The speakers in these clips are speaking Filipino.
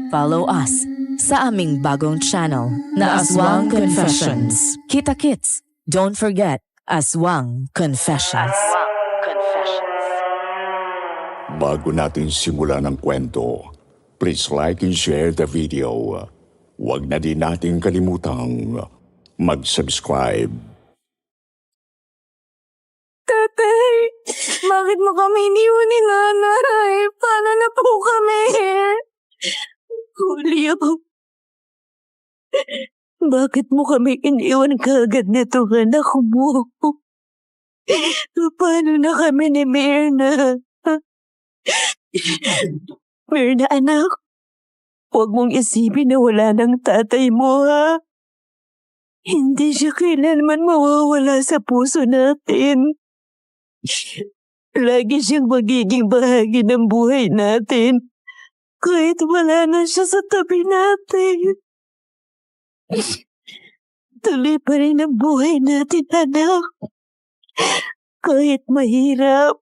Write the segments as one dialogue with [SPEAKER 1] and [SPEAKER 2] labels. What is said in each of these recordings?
[SPEAKER 1] Follow us sa aming bagong channel na Aswang Confessions. Kita-kits, don't forget Aswang Confessions.
[SPEAKER 2] Bago natin simulan ang kwento, please like and share the video. Huwag na din natin kalimutang mag-subscribe.
[SPEAKER 3] Tatay, bakit mo kami iniwan ni nanay? Paano na po kami? Julio, bakit mo kami iniwan kaagad nito, anak mo? Paano na kami ni Myrna? Myrna, anak, huwag mong isipin na wala ng tatay mo, ha? Hindi siya kailanman mawawala sa puso natin. Lagi siyang magiging bahagi ng buhay natin. Kahit wala na siya sa tabi natin. Tuloy pa rin ang buhay natin, anak. Kahit mahirap.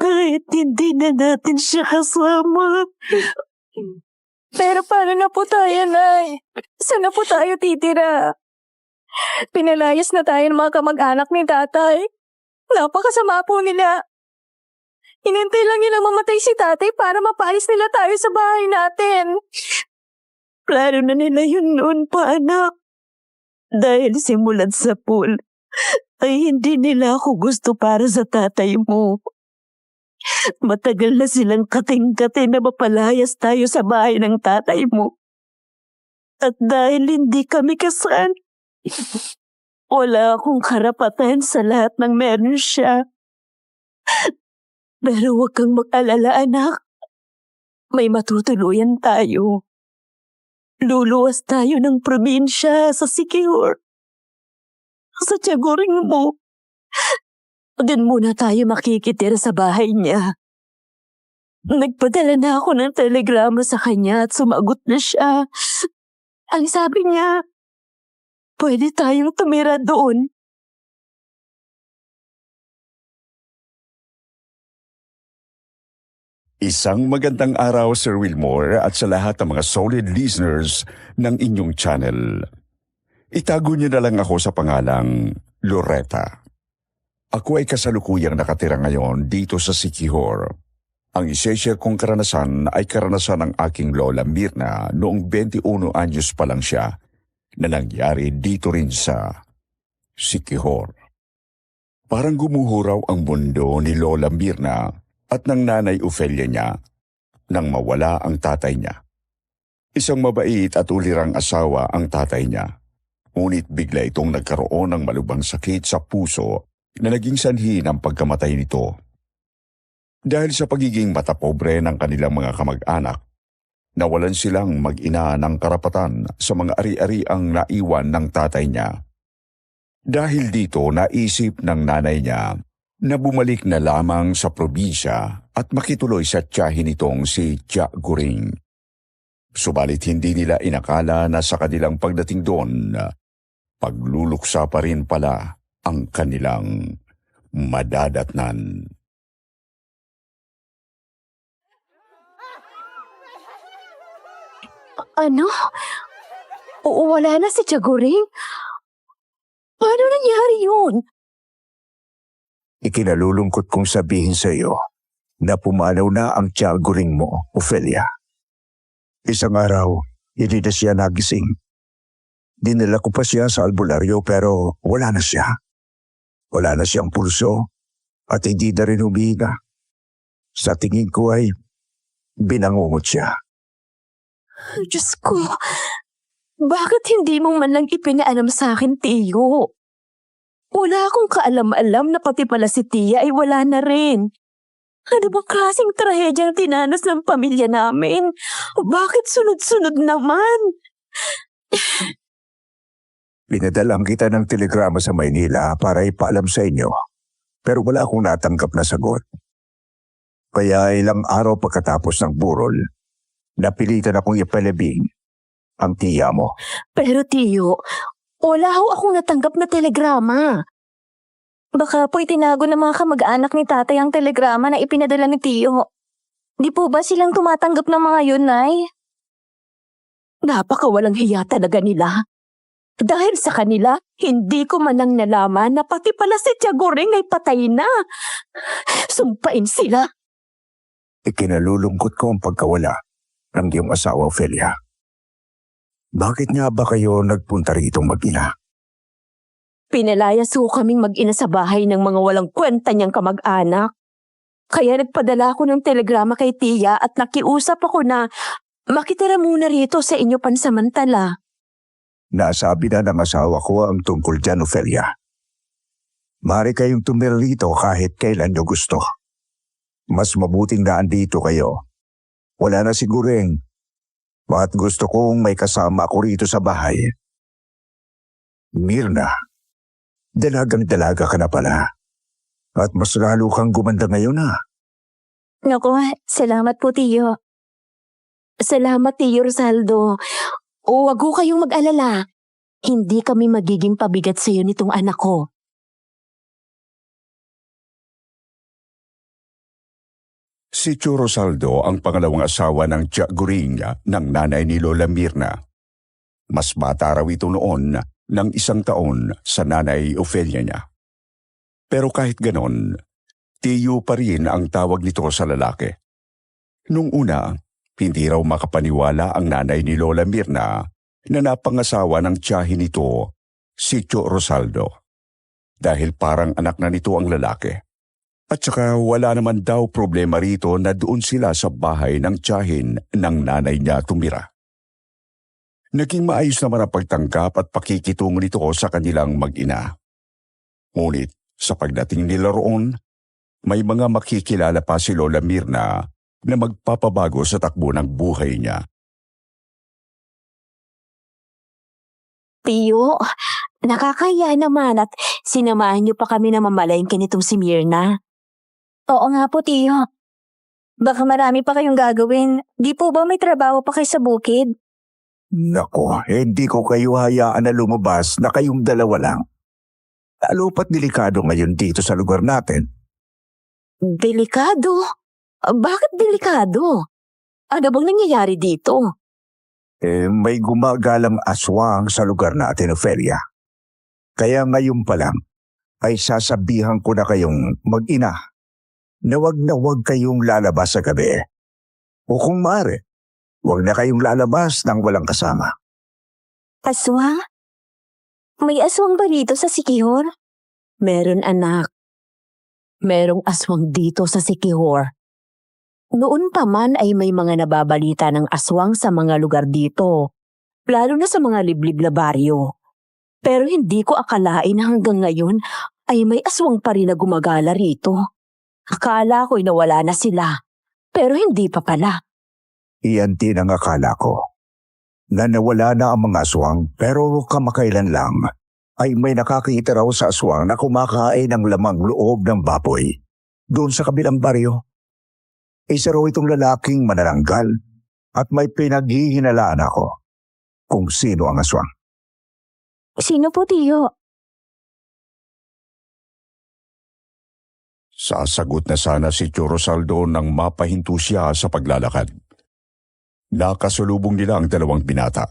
[SPEAKER 3] Kahit hindi na natin siya kasama. Pero paano na po tayo, Nay? Saan na po tayo titira? Pinalayas na tayo ng mga kamag-anak ni tatay. Napakasama po nila. Hinintay lang nila mamatay si tatay para mapalis nila tayo sa bahay natin. Plano na nila yun noon pa, anak. Dahil simulan sa pool, ay hindi nila ako gusto para sa tatay mo. Matagal na silang kating-kate na mapalayas tayo sa bahay ng tatay mo. At dahil hindi kami kasal, wala akong karapatan sa lahat ng meron siya. Pero huwag kang mag-alala, anak. May matutuluyan tayo. Luluwas tayo ng probinsya sa Siquijor. Sa tiyaguring mo. Doon muna tayo makikitira sa bahay niya. Nagpadala na ako ng telegrama sa kanya at sumagot na siya. Ang sabi niya, pwede tayong tumira doon.
[SPEAKER 2] Isang magandang araw, Sir Wilmore, at sa lahat ng mga solid listeners ng inyong channel. Itago niyo na lang ako sa pangalang Loretta. Ako ay kasalukuyang nakatira ngayon dito sa Siquijor. Ang isa-share kong karanasan ay karanasan ng aking lola Myrna noong 21 anyos pa lang siya na nangyari dito rin sa Siquijor. Parang gumuho raw ang mundo ni Lola Myrna at ng nanay Ofelia niya nang mawala ang tatay niya. Isang mabait at ulirang asawa ang tatay niya. Ngunit bigla itong nagkaroon ng malubhang sakit sa puso na naging sanhi ng pagkamatay nito. Dahil sa pagiging matapobre ng kanilang mga kamag-anak, nawalan silang mag-ina ng karapatan sa mga ari-ariang naiwan ng tatay niya. Dahil dito naisip ng nanay niya na bumalik na lamang sa probinsya at makituloy sa tiyahin nitong si Tia Guring. Subalit hindi nila inakala na sa kanilang pagdating doon, pagluluksa pa rin pala ang kanilang madadatnan.
[SPEAKER 3] Ano? Oo, wala na si Tiyaguring? Paano nangyari yun?
[SPEAKER 4] Ikinalulungkot kong sabihin sa iyo na pumanaw na ang tiyaguring mo, Ofelia. Isang araw, hindi na siya nagising. Dinala ko pa siya sa albularyo pero wala na siya. Wala na siyang pulso at hindi na rin humihinga. Sa tingin ko ay binangungot siya.
[SPEAKER 3] Diyos ko, bakit hindi mo man lang ipinaalam sa akin, Tiyo? Wala akong kaalam-alam na pati pala si Tia ay wala na rin. Ano bang klaseng trahedyang tinanos ng pamilya namin? Bakit sunod-sunod naman?
[SPEAKER 4] Pinadalang kita ng telegrama sa Maynila para ipaalam sa inyo, pero wala akong natanggap na sagot. Kaya ilang araw pagkatapos ng burol, napilitan akong ipalabing ang tiya mo.
[SPEAKER 3] Pero Tiyo, wala ho akong natanggap na telegrama. Baka po itinago ng mga kamag-anak ni tatay ang telegrama na ipinadala ni Tiyo. Di po ba silang tumatanggap ng mga yun, Nay? Napakawalang hiya talaga nila. Dahil sa kanila, hindi ko man lang nalaman na pati pala si Tiagoring ay patay na. Sumpain sila.
[SPEAKER 4] Ikinalulungkot ko ang pagkawala ng iyong asawa, Ophelia. Bakit nga ba kayo nagpunta rito mag-ina?
[SPEAKER 3] Pinalayas ho kaming mag-ina sa bahay ng mga walang kwenta niyang kamag-anak. Kaya nagpadala ako ng telegrama kay Tia at nakiusap ako na makitira muna rito sa inyo pansamantala.
[SPEAKER 4] Nasabi na ng asawa ko ang tungkol dyan, Ophelia. Maaari kayong tumira rito kahit kailan nyo gusto. Mas mabuting daan dito kayo. Wala na si Guring. Bakit gusto kong may kasama ako rito sa bahay? Mirna, dalagang-dalaga ka na pala. At mas lalo kang gumanda ngayon na.
[SPEAKER 3] Naku, salamat po, Tiyo. Salamat, Tiyo Rosaldo. O, wag ho kayong mag-alala. Hindi kami magiging pabigat sa iyo nitong anak ko.
[SPEAKER 2] Si Tio Rosaldo ang pangalawang asawa ng Tia Guring ng nanay ni Lola Mirna. Mas bata raw ito noon ng 1 taon sa nanay Ophelia niya. Pero kahit ganon, Tiyo pa rin ang tawag nito sa lalaki. Nung una, hindi raw makapaniwala ang nanay ni Lola Mirna na napangasawa ng tiyahin nito, si Tio Rosaldo. Dahil parang anak na nito ang lalaki. At saka wala naman daw problema rito na doon sila sa bahay ng tiyahin ng nanay niya tumira. Naging maayos naman ang pagtanggap at pakikitungo nito sa kanilang mag-ina. Ngunit sa pagdating nila roon, may mga makikilala pa si Lola Mirna na magpapabago sa takbo ng buhay niya.
[SPEAKER 3] Tiyo, nakakaya naman at sinamahan niyo pa kami na mamalengke nitong si Mirna. Oo nga po, Tiyo. Baka marami pa kayong gagawin. Di po ba may trabaho pa kayo sa bukid?
[SPEAKER 4] Nako, hindi ko kayo hayaan na lumabas na kayong dalawa lang. Lalo pat delikado ngayon dito sa lugar natin.
[SPEAKER 3] Delikado? Bakit delikado? Ano bang nangyayari dito?
[SPEAKER 4] May gumagalang aswang sa lugar natin, Ophelia. Kaya ngayon pa lang ay sasabihan ko na kayong mag-ina na wag kayong lalabas sa gabi. O kung maaari, wag na kayong lalabas nang walang kasama.
[SPEAKER 3] Aswang? May aswang ba dito sa Siquijor? Meron, anak. Merong aswang dito sa Siquijor. Noon pa man ay may mga nababalita ng aswang sa mga lugar dito, lalo na sa mga liblib na baryo. Pero hindi ko akalain na hanggang ngayon ay may aswang pa rin na gumagala rito. Akala ko'y nawala na sila, pero hindi pa pala.
[SPEAKER 4] Iyan din ang akala ko. Na nawala na ang mga aswang pero kamakailan lang ay may nakakita raw sa aswang na kumakain ng lamang loob ng baboy doon sa kabilang baryo. Isa raw itong lalaking manananggal at may pinaghihinalaan ako kung sino ang aswang.
[SPEAKER 3] Sino po, Tiyo?
[SPEAKER 2] Sasagot na sana si Tio Rosaldo nang mapahinto siya sa paglalakad. Nakasalubong nila ang dalawang binata.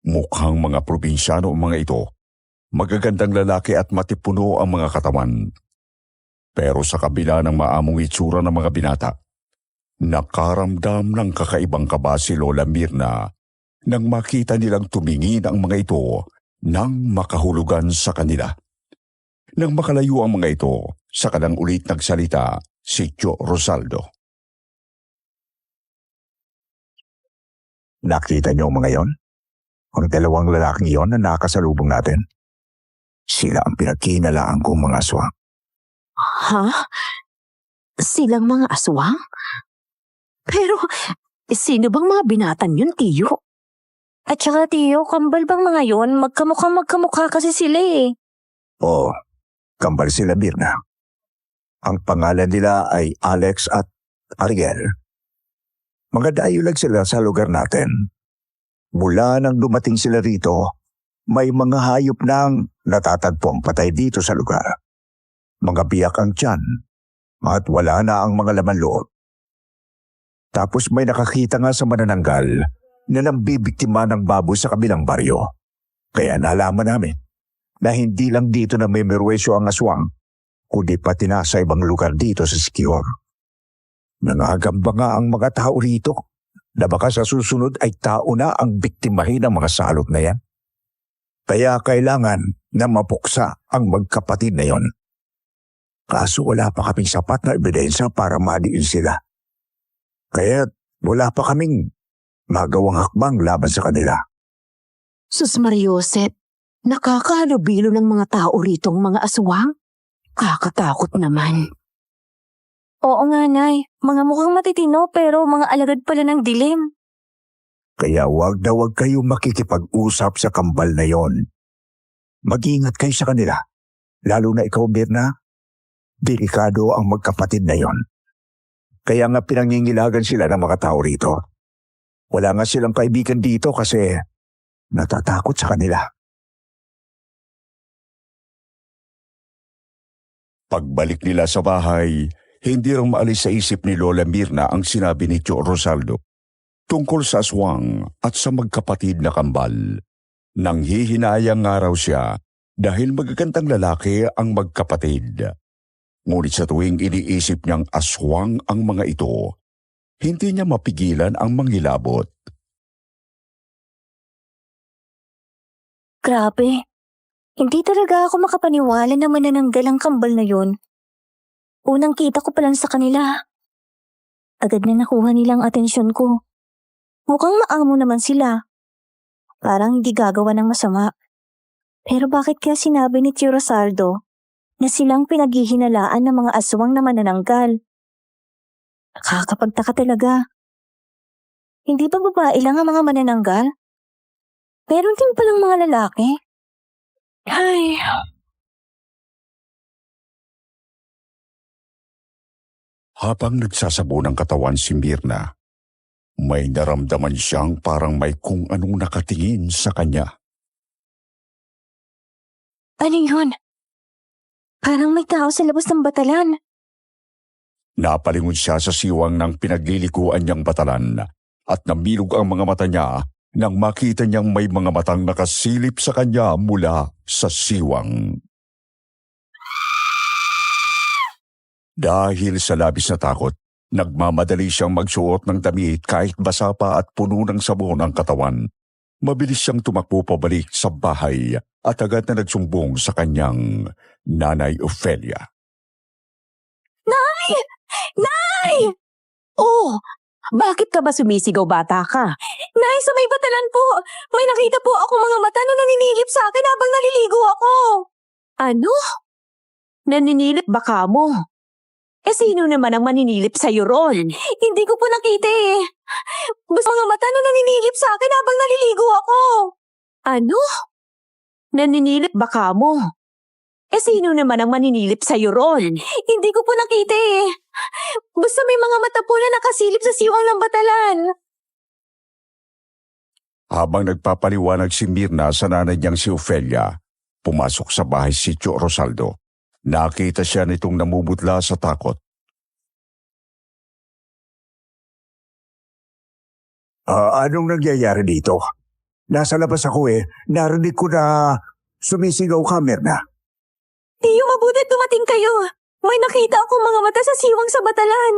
[SPEAKER 2] Mukhang mga probinsyano ang mga ito. Magagandang lalaki at matipuno ang mga katawan. Pero sa kabila ng maamong itsura ng mga binata, nakaramdam ng kakaibang kaba si Lola Mirna nang makita nilang tumingin ang mga ito nang makahulugan sa kanila. Nang makalayo ang mga ito, saka lang ulit nagsalita si Tio Rosaldo.
[SPEAKER 4] Nakita niyo ang mga yon? Ang dalawang lalaking yon na nakasalubong natin? Sila ang pinagkinalaan kong mga aswang.
[SPEAKER 3] Ha? Silang mga aswang? Pero, sino bang mga binatan yun, Tiyo? At saka, Tiyo, kambal bang mga yon? Magkamukha kasi sila eh.
[SPEAKER 4] Oo, kambal sila, Mirna. Ang pangalan nila ay Alex at Ariel. Mga dayulag sila sa lugar natin. Mula nang dumating sila rito, may mga hayop nang natatagpong patay dito sa lugar. Mga biyak ang tiyan at wala na ang mga laman loob. Tapos may nakakita nga sa manananggal na nambibiktima ng baboy sa kabilang baryo. Kaya nalaman namin na hindi lang dito na may merwesyo ang aswang, kundi pati na sa ibang lugar dito sa Siquijor. Nangagamba nga ang mga tao rito na baka sa susunod ay tao na ang biktimahin ng mga salot na yan. Kaya kailangan na mapuksa ang magkapatid na yon. Kaso wala pa kaming sapat na ebidensya para madiin sila. Kaya wala pa kaming magawang hakbang laban sa kanila.
[SPEAKER 3] Sus Marioset, nakakahalubilo ng mga tao ritong mga aswang? Kakatakot naman.
[SPEAKER 5] Oo nga, Nay. Mga mukhang matitino pero mga alagad pala ng dilim.
[SPEAKER 4] Kaya wag na wag kayo makikipag-usap sa kambal na yon. Mag-ingat kayo sa kanila. Lalo na ikaw, Mirna. Delikado ang magkapatid na yon. Kaya nga pinangingilagan sila ng mga tao rito. Wala nga silang kaibigan dito kasi natatakot sa kanila.
[SPEAKER 2] Pagbalik nila sa bahay, hindi rin maalis sa isip ni Lola Mirna ang sinabi ni Tio Rosaldo tungkol sa aswang at sa magkapatid na kambal. Nanghihinayang nga raw siya dahil magagandang lalaki ang magkapatid. Ngunit sa tuwing iniisip niyang aswang ang mga ito, hindi niya mapigilan ang manghilabot.
[SPEAKER 5] Grabe. Hindi talaga ako makapaniwala na manananggal ang kambal na yon. Unang kita ko pa lang sa kanila. Agad na nakuha nilang atensyon ko. Mukhang maamo naman sila. Parang hindi gagawa ng masama. Pero bakit kaya sinabi ni Tio Rosaldo na silang pinaghihinalaan ng mga aswang na manananggal? Nakakapagtaka talaga. Hindi ba babae lang ang mga manananggal? Meron din palang mga lalaki. Ay.
[SPEAKER 2] Habang nagsasabo ng katawan si Mirna, may naramdaman siyang parang may kung anong nakatingin sa kanya.
[SPEAKER 5] Ano yun? Parang may tao sa labas ng batalan.
[SPEAKER 2] Napalingon siya sa siwang ng pinaglilikuan niyang batalan at namilog ang mga mata niya nang makita niyang may mga matang nakasilip sa kanya mula sa siwang. Dahil sa labis na takot, nagmamadali siyang magsuot ng damit kahit basa pa at puno ng sabon ang katawan. Mabilis siyang tumakbo pabalik sa bahay at agad na nagsumbong sa kanyang Nanay Ofelia.
[SPEAKER 5] Nay! Nay!
[SPEAKER 3] Oh, bakit ka ba sumisigaw, bata ka?
[SPEAKER 5] Nay, sa may batalan po! May nakita po ako mga mata na naninilip sa akin habang naliligo ako.
[SPEAKER 3] Ano? Naninilip ba ka mo? Sino naman ang maninilip sa'yo ron?
[SPEAKER 5] Hindi ko po nakita eh. Basta mga mata na naninilip sa akin habang naliligo ako.
[SPEAKER 3] Ano? Naninilip ba ka mo? Sino naman ang maninilip sa'yo ron?
[SPEAKER 5] Hindi ko po nakita eh. Basta may mga mata po na nakasilip sa siwang ng batalan.
[SPEAKER 2] Habang nagpapaliwanag si Mirna sa nanay niyang si Ofelia, pumasok sa bahay si Tio Rosaldo. Nakita siya nitong namumutla sa takot.
[SPEAKER 4] Anong nangyayari dito? Nasa labas ako eh. Narinig ko na sumisigaw ka, Mirna.
[SPEAKER 5] Tiyo, mabuti dumating kayo. May nakita akong mga mata sa siwang sa batalan.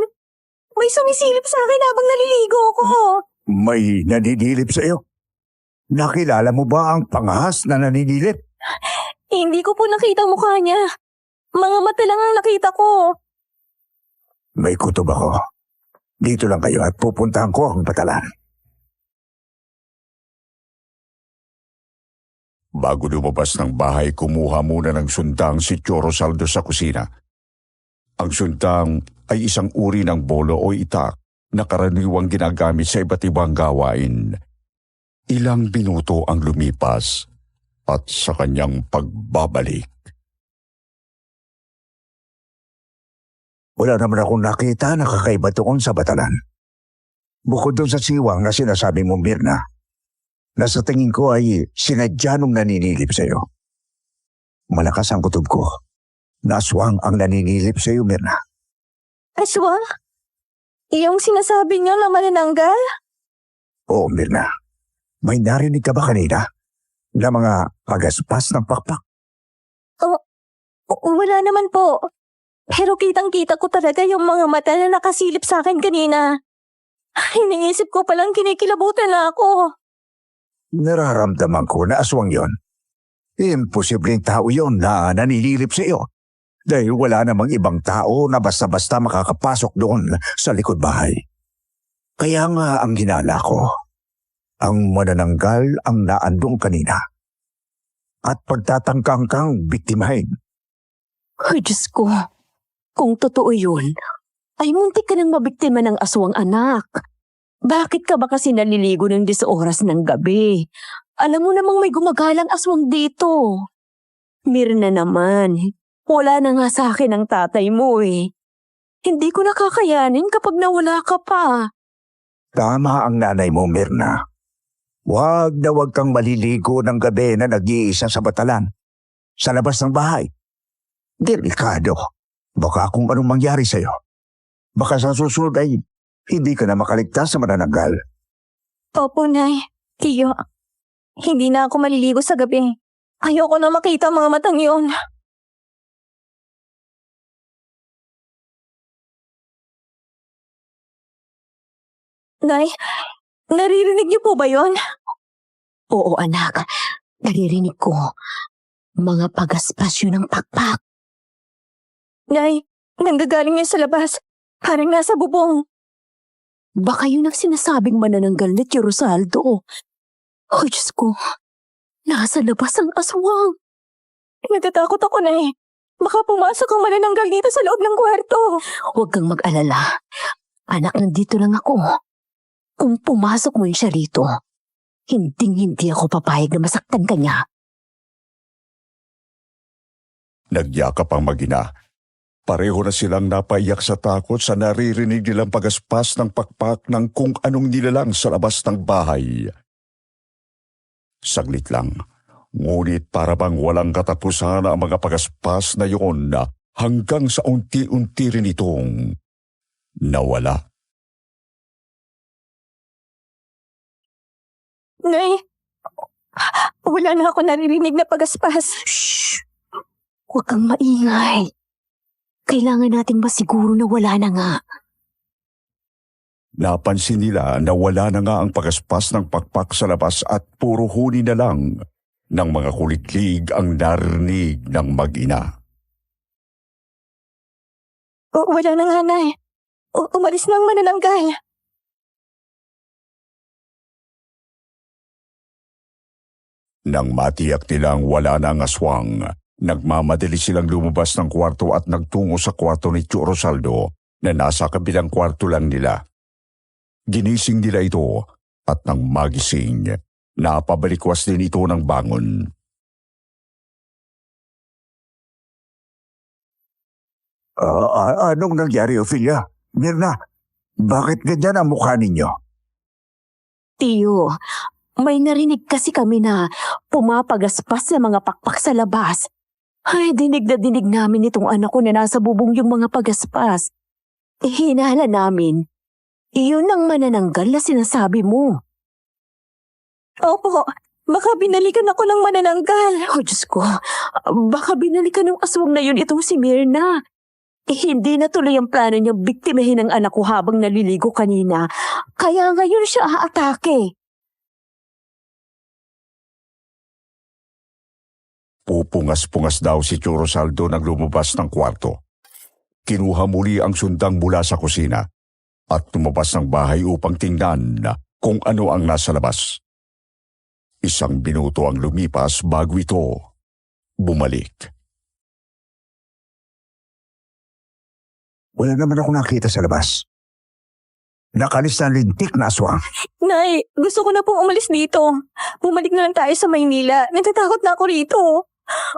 [SPEAKER 5] May sumisilip sa akin habang naliligo ako.
[SPEAKER 4] May naninilip sa iyo? Nakilala mo ba ang pangahas na naninilip?
[SPEAKER 5] Hindi ko po nakita mukha niya. Mga mata lang ang nakita ko.
[SPEAKER 4] May kutob ako. Dito lang kayo at pupuntahan ko ang batalan.
[SPEAKER 2] Bago lumabas ng bahay, kumuha muna ng sundang si Tio Rosaldo sa kusina. Ang sundang ay isang uri ng bolo o itak na karaniwang ginagamit sa iba't ibang gawain. Ilang minuto ang lumipas at sa kanyang pagbabalik.
[SPEAKER 4] Wala naman akong nakita na kakaiba doon sa batalan. Bukod doon sa siwang na sinasabi mo, Mirna, na sa tingin ko ay sinadya nung naninilip sa iyo. Malakas ang kutob ko. Naswang ang naninilip sa iyo, Mirna.
[SPEAKER 5] Aswang? Yung sinasabi niyo na manananggal?
[SPEAKER 4] Oo, Mirna. May narinig ka ba kanina na mga pagaspas ng pakpak?
[SPEAKER 5] Wala naman po. Pero kitang-kita ko talaga yung mga mata na nakasilip sa akin kanina. Iniisip ko palang kinikilabutan na ako.
[SPEAKER 4] Nararamdaman ko na aswang yon. Imposibleng tao yon na nanililip sa iyo. Dahil wala namang ibang tao na basta-basta makakapasok doon sa likod bahay. Kaya nga ang hinala ko, ang manananggal ang naandong kanina. At pagtatangkang kang biktimahin.
[SPEAKER 3] Ay, Diyos ko. Kung totoo yun, ay muntik ka nang mabiktima ng aswang anak. Bakit ka ba kasi naliligo ng 10 oras ng gabi? Alam mo namang may gumagalang aswang dito. Mirna naman, wala na nga sa akin ang tatay mo eh. Hindi ko nakakayanin kapag nawala ka pa.
[SPEAKER 4] Tama ang nanay mo, Mirna. Huwag na huwag kang maliligo ng gabi na nag-iisa sa batalan. Sa labas ng bahay. Delikado. Baka kung anong mangyari sa'yo. Baka sa susunod ay hindi ka na makaligtas sa manananggal.
[SPEAKER 5] Opo, Nay. Tiyo, hindi na ako maliligo sa gabi. Ayoko na makita ang mga matang yun. Nay, naririnig niyo po ba yon?
[SPEAKER 3] Oo anak, naririnig ko. Mga pagaspas yun ng pakpak.
[SPEAKER 5] Nay, nanggagaling yan sa labas. Parang nasa bubong.
[SPEAKER 3] Baka yun ang sinasabing manananggal ni Tio Rosaldo. Oh, Diyos ko. Nasa labas ang aswang.
[SPEAKER 5] Natatakot ako, Nay. Baka pumasok ang manananggal dito sa loob ng kwarto.
[SPEAKER 3] Huwag kang mag-alala. Anak, nandito lang ako. Kung pumasok mo siya rito, hindi ako papayag na masaktan ka niya.
[SPEAKER 2] Nagyakap ang mag-ina. Pareho na silang napaiyak sa takot sa naririnig nilang pagaspas ng pakpak ng kung anong nilalang sa labas ng bahay. Saglit lang, ngunit para bang walang katapusan ang mga pagaspas na yun hanggang sa unti-unti rin itong nawala.
[SPEAKER 5] Nay, wala na ako naririnig na pagaspas.
[SPEAKER 3] Shh! Huwag kang maingay. Kailangan natin masiguro na wala na nga.
[SPEAKER 2] Napansin nila na wala na nga ang pagaspas ng pakpak sa labas at puro huni na lang ng mga kuliklig ang narinig ng mag-ina.
[SPEAKER 5] Wala na nga, Nay. Umalis na ang manananggal.
[SPEAKER 2] Nang matiyak nilang wala na ang aswang, nagmamadali silang lumabas ng kwarto at nagtungo sa kwarto ni Tio Rosaldo na nasa kabilang kwarto lang nila. Ginising nila ito at nang magising, napabalikwas din ito ng bangon.
[SPEAKER 4] Anong nangyari, Ophelia? Mirna, bakit ganyan ang mukha ninyo?
[SPEAKER 3] Tiyo, may narinig kasi kami na pumapagaspas sa mga pakpak sa labas. Ay, dinig na dinig namin itong anak ko na nasa bubong yung mga pagaspas. Hinala namin. Iyon ang manananggal na sinasabi mo.
[SPEAKER 5] Opo, baka binalikan ako ng manananggal.
[SPEAKER 3] Oh, Diyos ko. Baka binalikan ng aswang na yun itong si Mirna. Hindi na tuloy ang plano niyang biktimahin ang anak ko habang naliligo kanina. Kaya ngayon siya aatake.
[SPEAKER 2] Pupungas-pungas daw si Tio Rosaldo nang lumabas ng kwarto. Kinuha muli ang sundang mula sa kusina at lumabas ng bahay upang tingnan kung ano ang nasa labas. Isang minuto ang lumipas bago ito bumalik.
[SPEAKER 4] Wala naman ako nakita sa labas. Nakalis na lintik na aswang.
[SPEAKER 5] Nay, gusto ko na pong umalis dito. Bumalik na lang tayo sa Maynila. Natatakot na ako rito.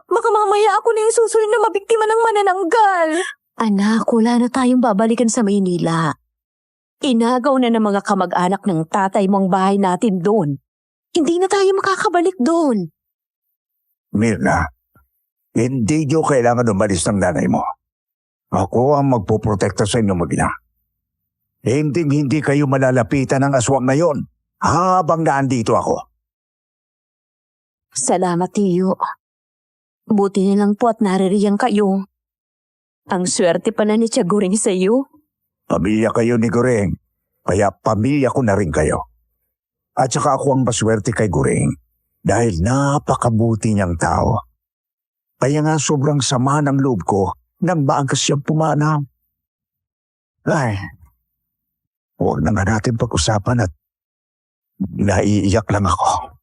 [SPEAKER 5] Baka mamaya ako na yung susunod na mabiktima ng manananggal.
[SPEAKER 3] Anak, wala na tayong babalikan sa Maynila. Inagaw na ng mga kamag-anak ng tatay mong bahay natin doon. Hindi na tayo makakabalik doon.
[SPEAKER 4] Mirna, hindi nyo kailangan umalis ng nanay mo. Ako ang magpoprotekta sa inyo mag-ina. Hindi kayo malalapitan ng aswang na yon habang naandito ako.
[SPEAKER 3] Salamat, Tiyo. Buti nilang po at naririyan kayo. Ang swerte pala ni Tiyaguring sa iyo.
[SPEAKER 4] Pamilya kayo ni Guring, kaya pamilya ko na rin kayo. At saka ako ang maswerte kay Guring dahil napakabuti niyang tao. Kaya nga sobrang sama ng loob ko nang maangkas siyang pumanaw. Ay, huwag na nga natin pag-usapan at naiiyak lang ako.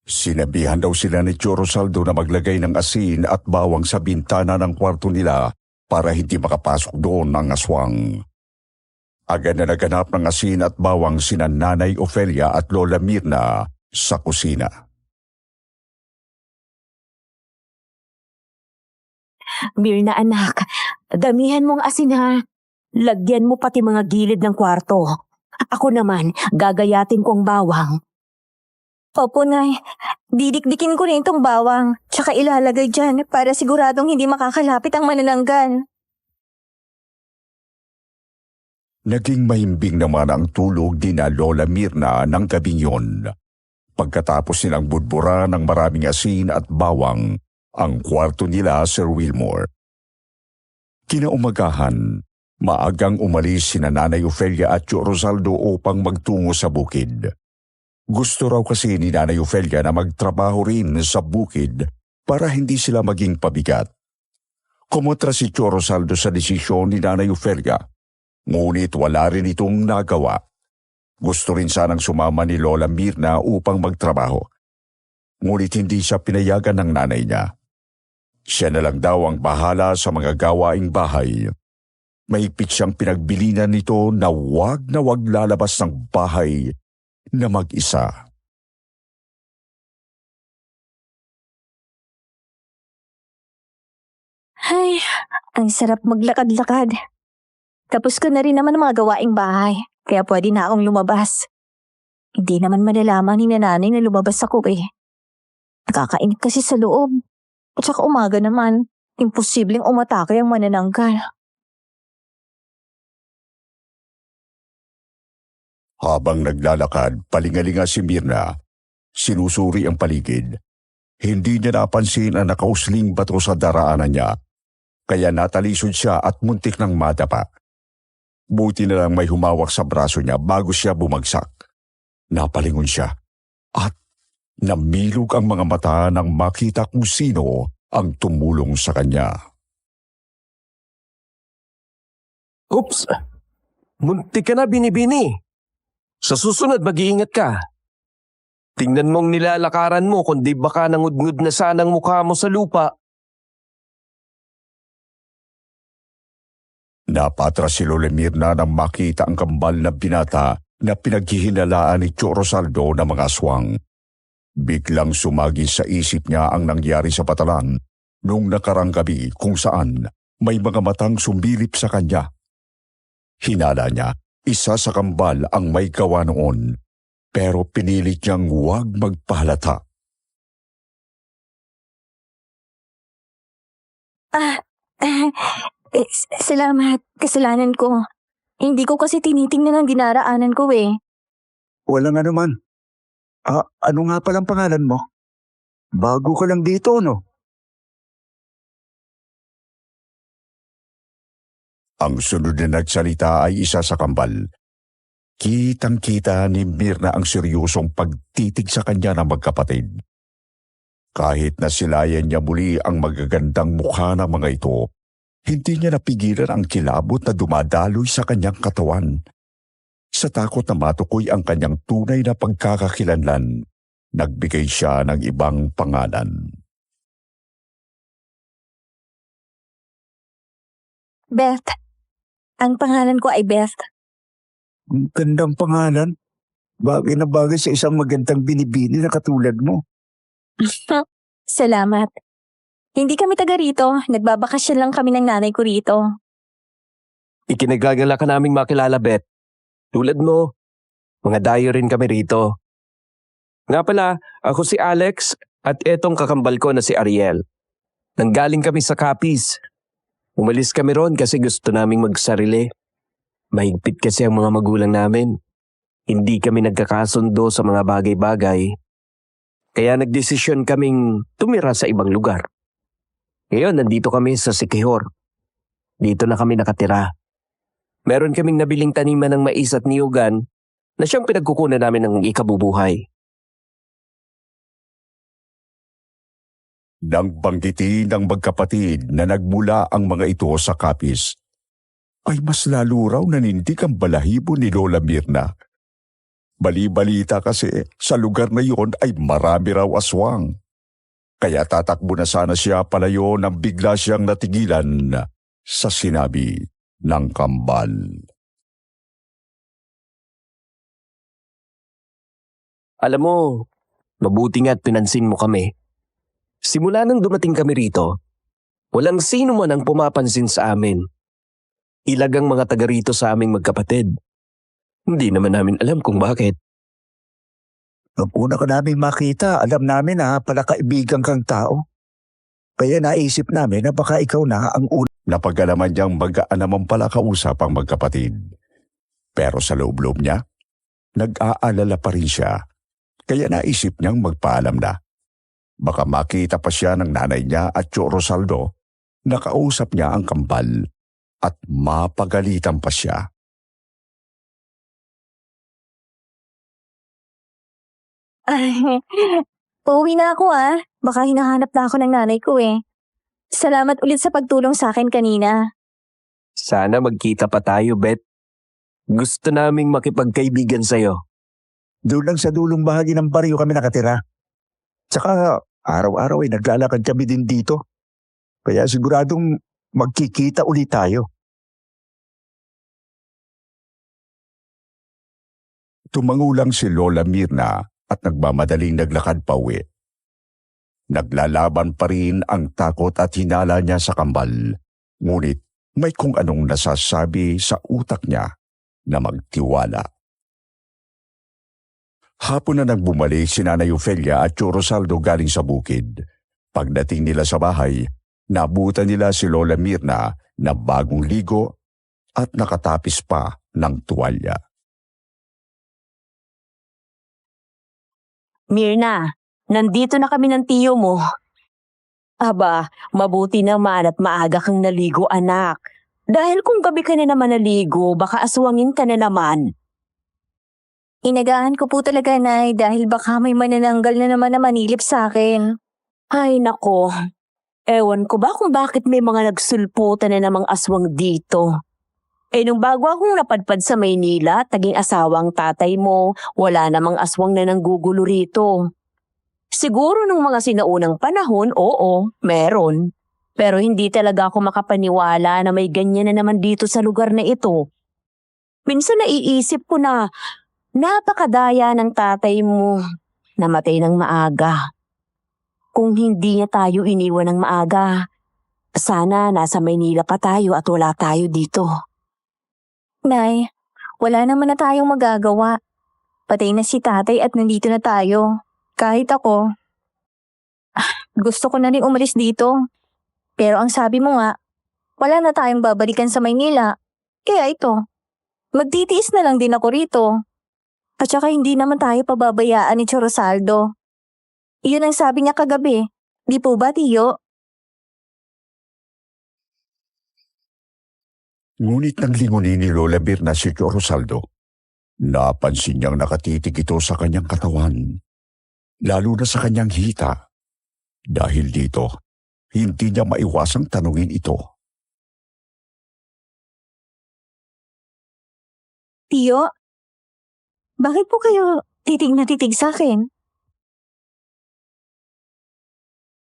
[SPEAKER 2] Sinabihan daw sila ni Tio Rosaldo na maglagay ng asin at bawang sa bintana ng kwarto nila para hindi makapasok doon ang aswang. Agad na naganap ng asin at bawang sina Nanay Ofelia at Lola Mirna sa kusina.
[SPEAKER 3] Mirna anak, damihan mong asin ha. Lagyan mo pati mga gilid ng kwarto. Ako naman, gagayatin ko ang bawang.
[SPEAKER 5] Opo, Nay. Didikdikin ko rin itong bawang. Tsaka ilalagay dyan para siguradong hindi makakalapit ang manananggal.
[SPEAKER 2] Naging mahimbing naman ang tulog ni na Lola Mirna ng gabing yon. Pagkatapos nilang budbura ng maraming asin at bawang, ang kwarto nila, Sir Wilmore. Kinaumagahan, maagang umalis sina Nanay Ofelia at Tio Rosaldo upang magtungo sa bukid. Gusto raw kasi ni Nanay Ofelia na magtrabaho rin sa bukid para hindi sila maging pabigat. Kumontra si Tio Rosaldo sa desisyon ni Nanay Ofelia, ngunit wala rin itong nagawa. Gusto rin sanang sumama ni Lola Mirna upang magtrabaho, ngunit hindi siya pinayagan ng nanay niya. Siya na lang daw ang bahala sa mga gawaing bahay. Mahigpit siyang pinagbilinan nito na wag lalabas ng bahay na mag-isa.
[SPEAKER 5] Ay, ang sarap maglakad-lakad. Tapos ko na rin naman ang mga gawaing bahay, kaya pwede na akong lumabas. Hindi naman malalaman ni nanay na lumabas ako eh. Nakakainip kasi sa loob. At saka umaga naman, imposibleng umatake ang manananggal.
[SPEAKER 2] Habang naglalakad, palingalinga si Mirna. Sinusuri ang paligid. Hindi niya napansin ang nakausling bato sa daraanan niya, kaya natalisod siya at muntik ng madapa. Buti na lang may humawak sa braso niya bago siya bumagsak. Napalingon siya at namilog ang mga mata nang makita kung sino ang tumulong sa kanya.
[SPEAKER 6] Oops! Muntik ka na, Binibini. Sa susunod, mag-iingat ka. Tingnan mong nilalakaran mo kundi baka nangudngud na sanang mukha mo sa lupa.
[SPEAKER 2] Napatras si Lola Mirna nang makita ang kambal na binata na pinaghihinalaan ni Tio Rosaldo ng mga aswang. Biglang sumagi sa isip niya ang nangyari sa patalan noong nakarang gabi kung saan may mga matang sumilip sa kanya. Hinala niya, isa sa kambal ang may gawa noon, pero pinilit niyang huwag magpahalata.
[SPEAKER 5] Salamat. Kasalanan ko. Hindi ko kasi tinitingnan ang dinaraanan ko eh.
[SPEAKER 4] Walang anuman. Ano nga palang pangalan mo? Bago ka lang dito, no?
[SPEAKER 2] Ang sunod na nagsalita ay isa sa kambal. Kitang-kita ni Mirna ang seryosong pagtitig sa kanya ng magkapatid. Kahit nasilayan niya muli ang magagandang mukha ng mga ito, hindi niya napigilan ang kilabot na dumadaloy sa kanyang katawan. Sa takot na matukoy ang kanyang tunay na pagkakakilanlan, nagbigay siya ng ibang pangalan.
[SPEAKER 5] Beth. Ang pangalan ko ay Beth.
[SPEAKER 4] Ang gandang pangalan. Bagay na bagay sa isang magandang binibini na katulad mo.
[SPEAKER 5] Salamat. Hindi kami taga rito. Nagbabakasyon lang kami ng nanay ko rito.
[SPEAKER 6] Ikinagagala ka naming makilala, Beth. Tulad mo, mga dayo rin kami rito. Nga pala, ako si Alex at etong kakambal ko na si Ariel. Nanggaling kami sa Capiz. Umalis kami ron kasi gusto naming magsarili. Mahigpit kasi ang mga magulang namin. Hindi kami nagkakasundo sa mga bagay-bagay. Kaya nagdesisyon kaming tumira sa ibang lugar. Ngayon, nandito kami sa Siquijor. Dito na kami nakatira. Meron kaming nabiling taniman ng mais at niyugan na siyang pinagkukunan namin ng ikabubuhay.
[SPEAKER 2] Nang banggitin ng magkapatid na nagmula ang mga ito sa Capiz, ay mas lalo raw nanindig ang balahibo ni Lola Mirna. Bali-balita kasi sa lugar na iyon ay marami raw aswang. Kaya tatakbo na sana siya palayo nang bigla siyang natigilan sa sinabi ng kambal.
[SPEAKER 6] Alam mo, mabuti nga't pinansin mo kami. Simula nang dumating kami rito, walang sino man ang pumapansin sa amin. Ilagang mga taga rito sa aming magkapatid. Hindi naman namin alam kung bakit.
[SPEAKER 4] Nung una ka namin makita, alam namin na pala kaibigan kang tao. Kaya naisip namin na baka ikaw na ang una.
[SPEAKER 2] Napag-alaman niyang mag-aan naman pala kausap ang magkapatid. Pero sa loob-loob niya, nag-aalala pa rin siya. Kaya naisip niyang magpaalam na. Baka makita pa siya ng nanay niya at Tio Rosaldo na kausap niya ang kambal at mapagalitan pa siya.
[SPEAKER 5] Ay, pauwi na ako ah. Baka hinahanap na ako ng nanay ko eh. Salamat ulit sa pagtulong sa akin kanina.
[SPEAKER 6] Sana magkita pa tayo, Bet. Gusto naming makipagkaibigan sa'yo.
[SPEAKER 4] Doon lang sa dulong bahagi ng baryo kami nakatira. Tsaka araw-araw ay naglalakad kami din dito. Kaya siguradong magkikita ulit tayo.
[SPEAKER 2] Tumangulang si Lola Mirna at nagmamadaling naglakad pa uwi. Naglalaban pa rin ang takot at hinala niya sa kambal. Ngunit may kung anong nasasabi sa utak niya na magtiwala. Hapon na nang bumalik si Nanay Ofelia at Tio Rosaldo galing sa bukid. Pagdating nila sa bahay, nabutan nila si Lola Mirna na bagong ligo at nakatapis pa ng tuwalya.
[SPEAKER 3] Mirna, nandito na kami ng tiyo mo. Aba, mabuti naman at maaga kang naligo, anak. Dahil kung gabi ka na naman naligo, baka aswangin ka na naman.
[SPEAKER 5] Inagaan ko po talaga, Nay, dahil baka may manananggal na naman na manilip sa akin.
[SPEAKER 3] Ay nako, ewan ko ba kung bakit may mga nagsulputan na namang aswang dito. Nung bago akong napadpad sa Maynila, taging asawang tatay mo, wala namang aswang na nanggugulo rito. Siguro nung mga sinaunang panahon, oo, meron. Pero hindi talaga ako makapaniwala na may ganyan na naman dito sa lugar na ito. Minsan naiisip ko na napakadaya ng tatay mo, namatay ng maaga. Kung hindi niya tayo iniwan ng maaga, sana nasa Maynila pa tayo at wala tayo dito.
[SPEAKER 5] Nay, wala naman na tayong magagawa. Patay na si tatay at nandito na tayo. Kahit ako, gusto ko na rin umalis dito. Pero ang sabi mo nga, wala na tayong babalikan sa Maynila. Kaya ito, magtitiis na lang din ako rito. At saka hindi naman tayo pababayaan ni Tio Rosaldo. Iyon ang sabi niya kagabi. Di po ba, Tiyo?
[SPEAKER 2] Ngunit nang lingunin ni Lola Mirna si Tio Rosaldo, napansin niyang nakatitig ito sa kanyang katawan, lalo na sa kanyang hita. Dahil dito, hindi niya maiwasang tanungin ito.
[SPEAKER 5] Tiyo, bakit po kayo titig na titig sa akin?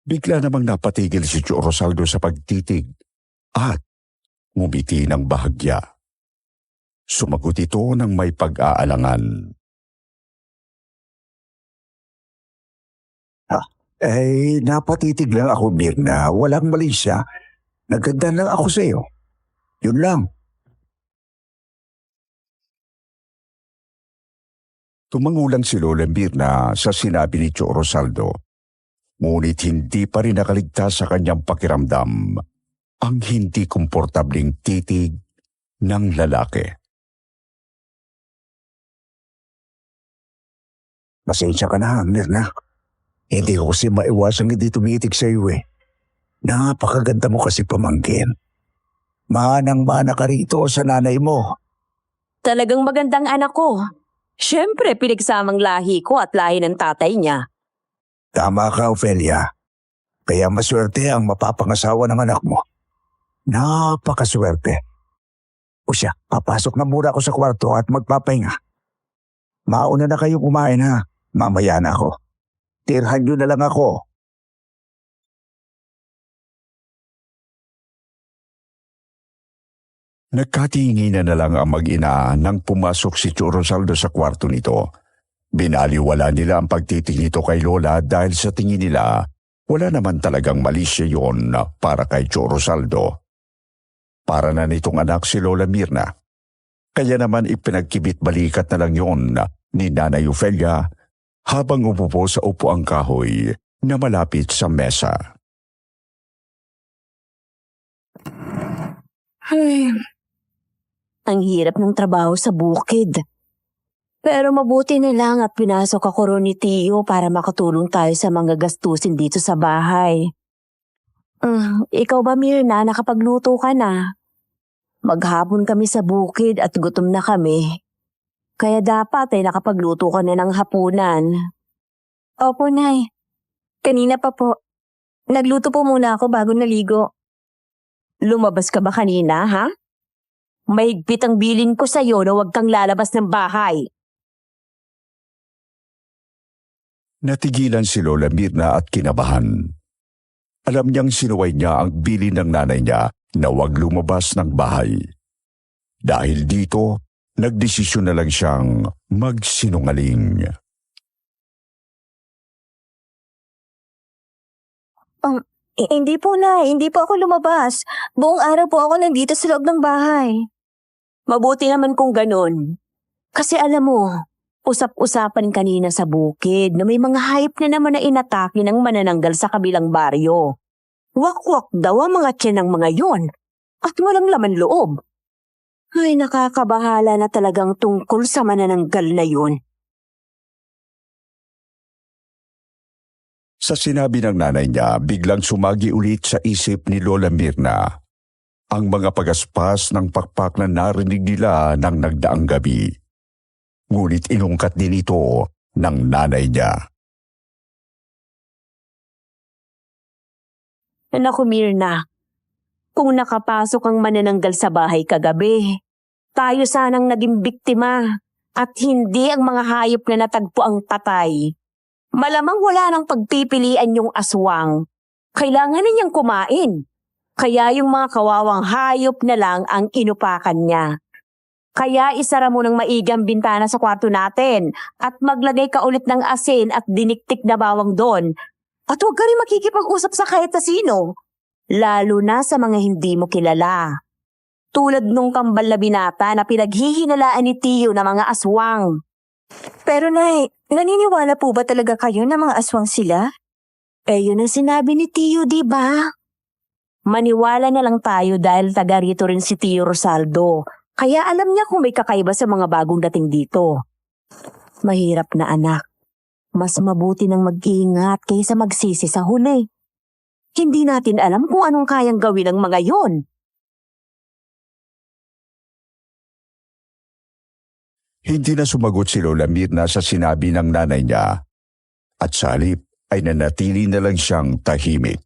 [SPEAKER 2] Bigla namang napatigil si Tio Rosaldo sa pagtitig at ngumiti ng bahagya. Sumagot ito ng may pag-aalangan.
[SPEAKER 4] Napatitig lang ako, Mirna. Walang mali siya. Naganda lang ako sa iyo. Yun lang.
[SPEAKER 2] Tumangulang si Lola Mirna sa sinabi ni Tio Rosaldo. Ngunit hindi pa rin nakaligtas sa kanyang pakiramdam ang hindi komportabling titig ng lalaki.
[SPEAKER 4] Pasensya ka na, Mirna. Hindi ko kasi maiwasang hindi tumitig sa iyo eh. Napakaganda mo kasi pamangkin. Manang-mana ka rito sa nanay mo.
[SPEAKER 3] Talagang magandang anak ko. Siyempre, pinagsamang lahi ko at lahi ng tatay niya.
[SPEAKER 4] Tama ka, Ophelia. Kaya maswerte ang mapapangasawa ng anak mo. Napakaswerte. O siya, papasok na muna ako sa kwarto at magpapahinga. Mauna na kayong kumain ha. Mamaya na ako. Tirhan nyo na lang ako.
[SPEAKER 2] Nagkatinginan na lang ang mag-ina nang pumasok si Tio Rosaldo sa kwarto nito. Binaliwala nila ang pagtitig nito kay Lola dahil sa tingin nila wala naman talagang mali siya yon para kay Tio Rosaldo. Para na nitong anak si Lola Mirna. Kaya naman ipinagkibit balikat na lang yon ni Nanay Ophelia habang umupo sa upuang kahoy na malapit sa mesa.
[SPEAKER 3] Ay, ang hirap ng trabaho sa bukid. Pero mabuti na lang at pinasok ako ron ni Tio para makatulong tayo sa mga gastusin dito sa bahay. Ikaw ba, Mirna, nakapagluto ka na? Maghapon kami sa bukid at gutom na kami. Kaya dapat ay nakapagluto ka na ng hapunan.
[SPEAKER 5] Opo, Nay. Kanina pa po. Nagluto po muna ako bago naligo.
[SPEAKER 3] Lumabas ka ba kanina, ha? Mahigpit ang bilin ko sa'yo na huwag kang lalabas ng bahay.
[SPEAKER 2] Natigilan si Lola Mirna at kinabahan. Alam niyang sinuway niya ang bilin ng nanay niya na huwag lumabas ng bahay. Dahil dito, nagdesisyon na lang siyang magsinungaling.
[SPEAKER 5] Hindi po, Nay. Hindi po ako lumabas. Buong araw po ako nandito sa loob ng bahay.
[SPEAKER 3] Mabuti naman kung ganun. Kasi alam mo, usap-usapan kanina sa bukid na may mga hayop na naman na inatake ng manananggal sa kabilang baryo. Wakwak daw ang mga tiyan ng mga yon at walang laman loob. Ay, nakakabahala na talagang tungkol sa manananggal na yun.
[SPEAKER 2] Sa sinabi ng nanay niya, biglang sumagi ulit sa isip ni Lola Mirna ang mga pagaspas ng pakpak na narinig nila ng nagdaang gabi. Ngunit inungkat din ito ng nanay niya.
[SPEAKER 3] Naku, Mirna, kung nakapasok ang manananggal sa bahay kagabi, tayo sanang naging biktima at hindi ang mga hayop na natagpo ang patay. Malamang wala nang pagpipilian yung aswang. Kailangan na niyang kumain. Kaya yung mga kawawang hayop na lang ang inupakan niya. Kaya isara mo ng maigang bintana sa kwarto natin at maglagay ka ulit ng asin at diniktik na bawang doon. At huwag ka rin makikipag-usap sa kahit na sino. Lalo na sa mga hindi mo kilala. Tulad nung kambal na binata na pinaghihinalaan ni Tio na mga aswang.
[SPEAKER 5] Pero Nay, naniniwala po ba talaga kayo na mga aswang sila?
[SPEAKER 3] Yun ang sinabi ni Tio, di ba? Maniwala na lang tayo dahil taga rito rin si Tio Rosaldo. Kaya alam niya kung may kakaiba sa mga bagong dating dito. Mahirap na anak. Mas mabuti nang mag-iingat kaysa magsisi sa huli. Hindi natin alam kung anong kayang gawin ng mga yon.
[SPEAKER 2] Hindi na sumagot si Lola Mirna sa sinabi ng nanay niya at sa halip ay nanatili na lang siyang tahimik.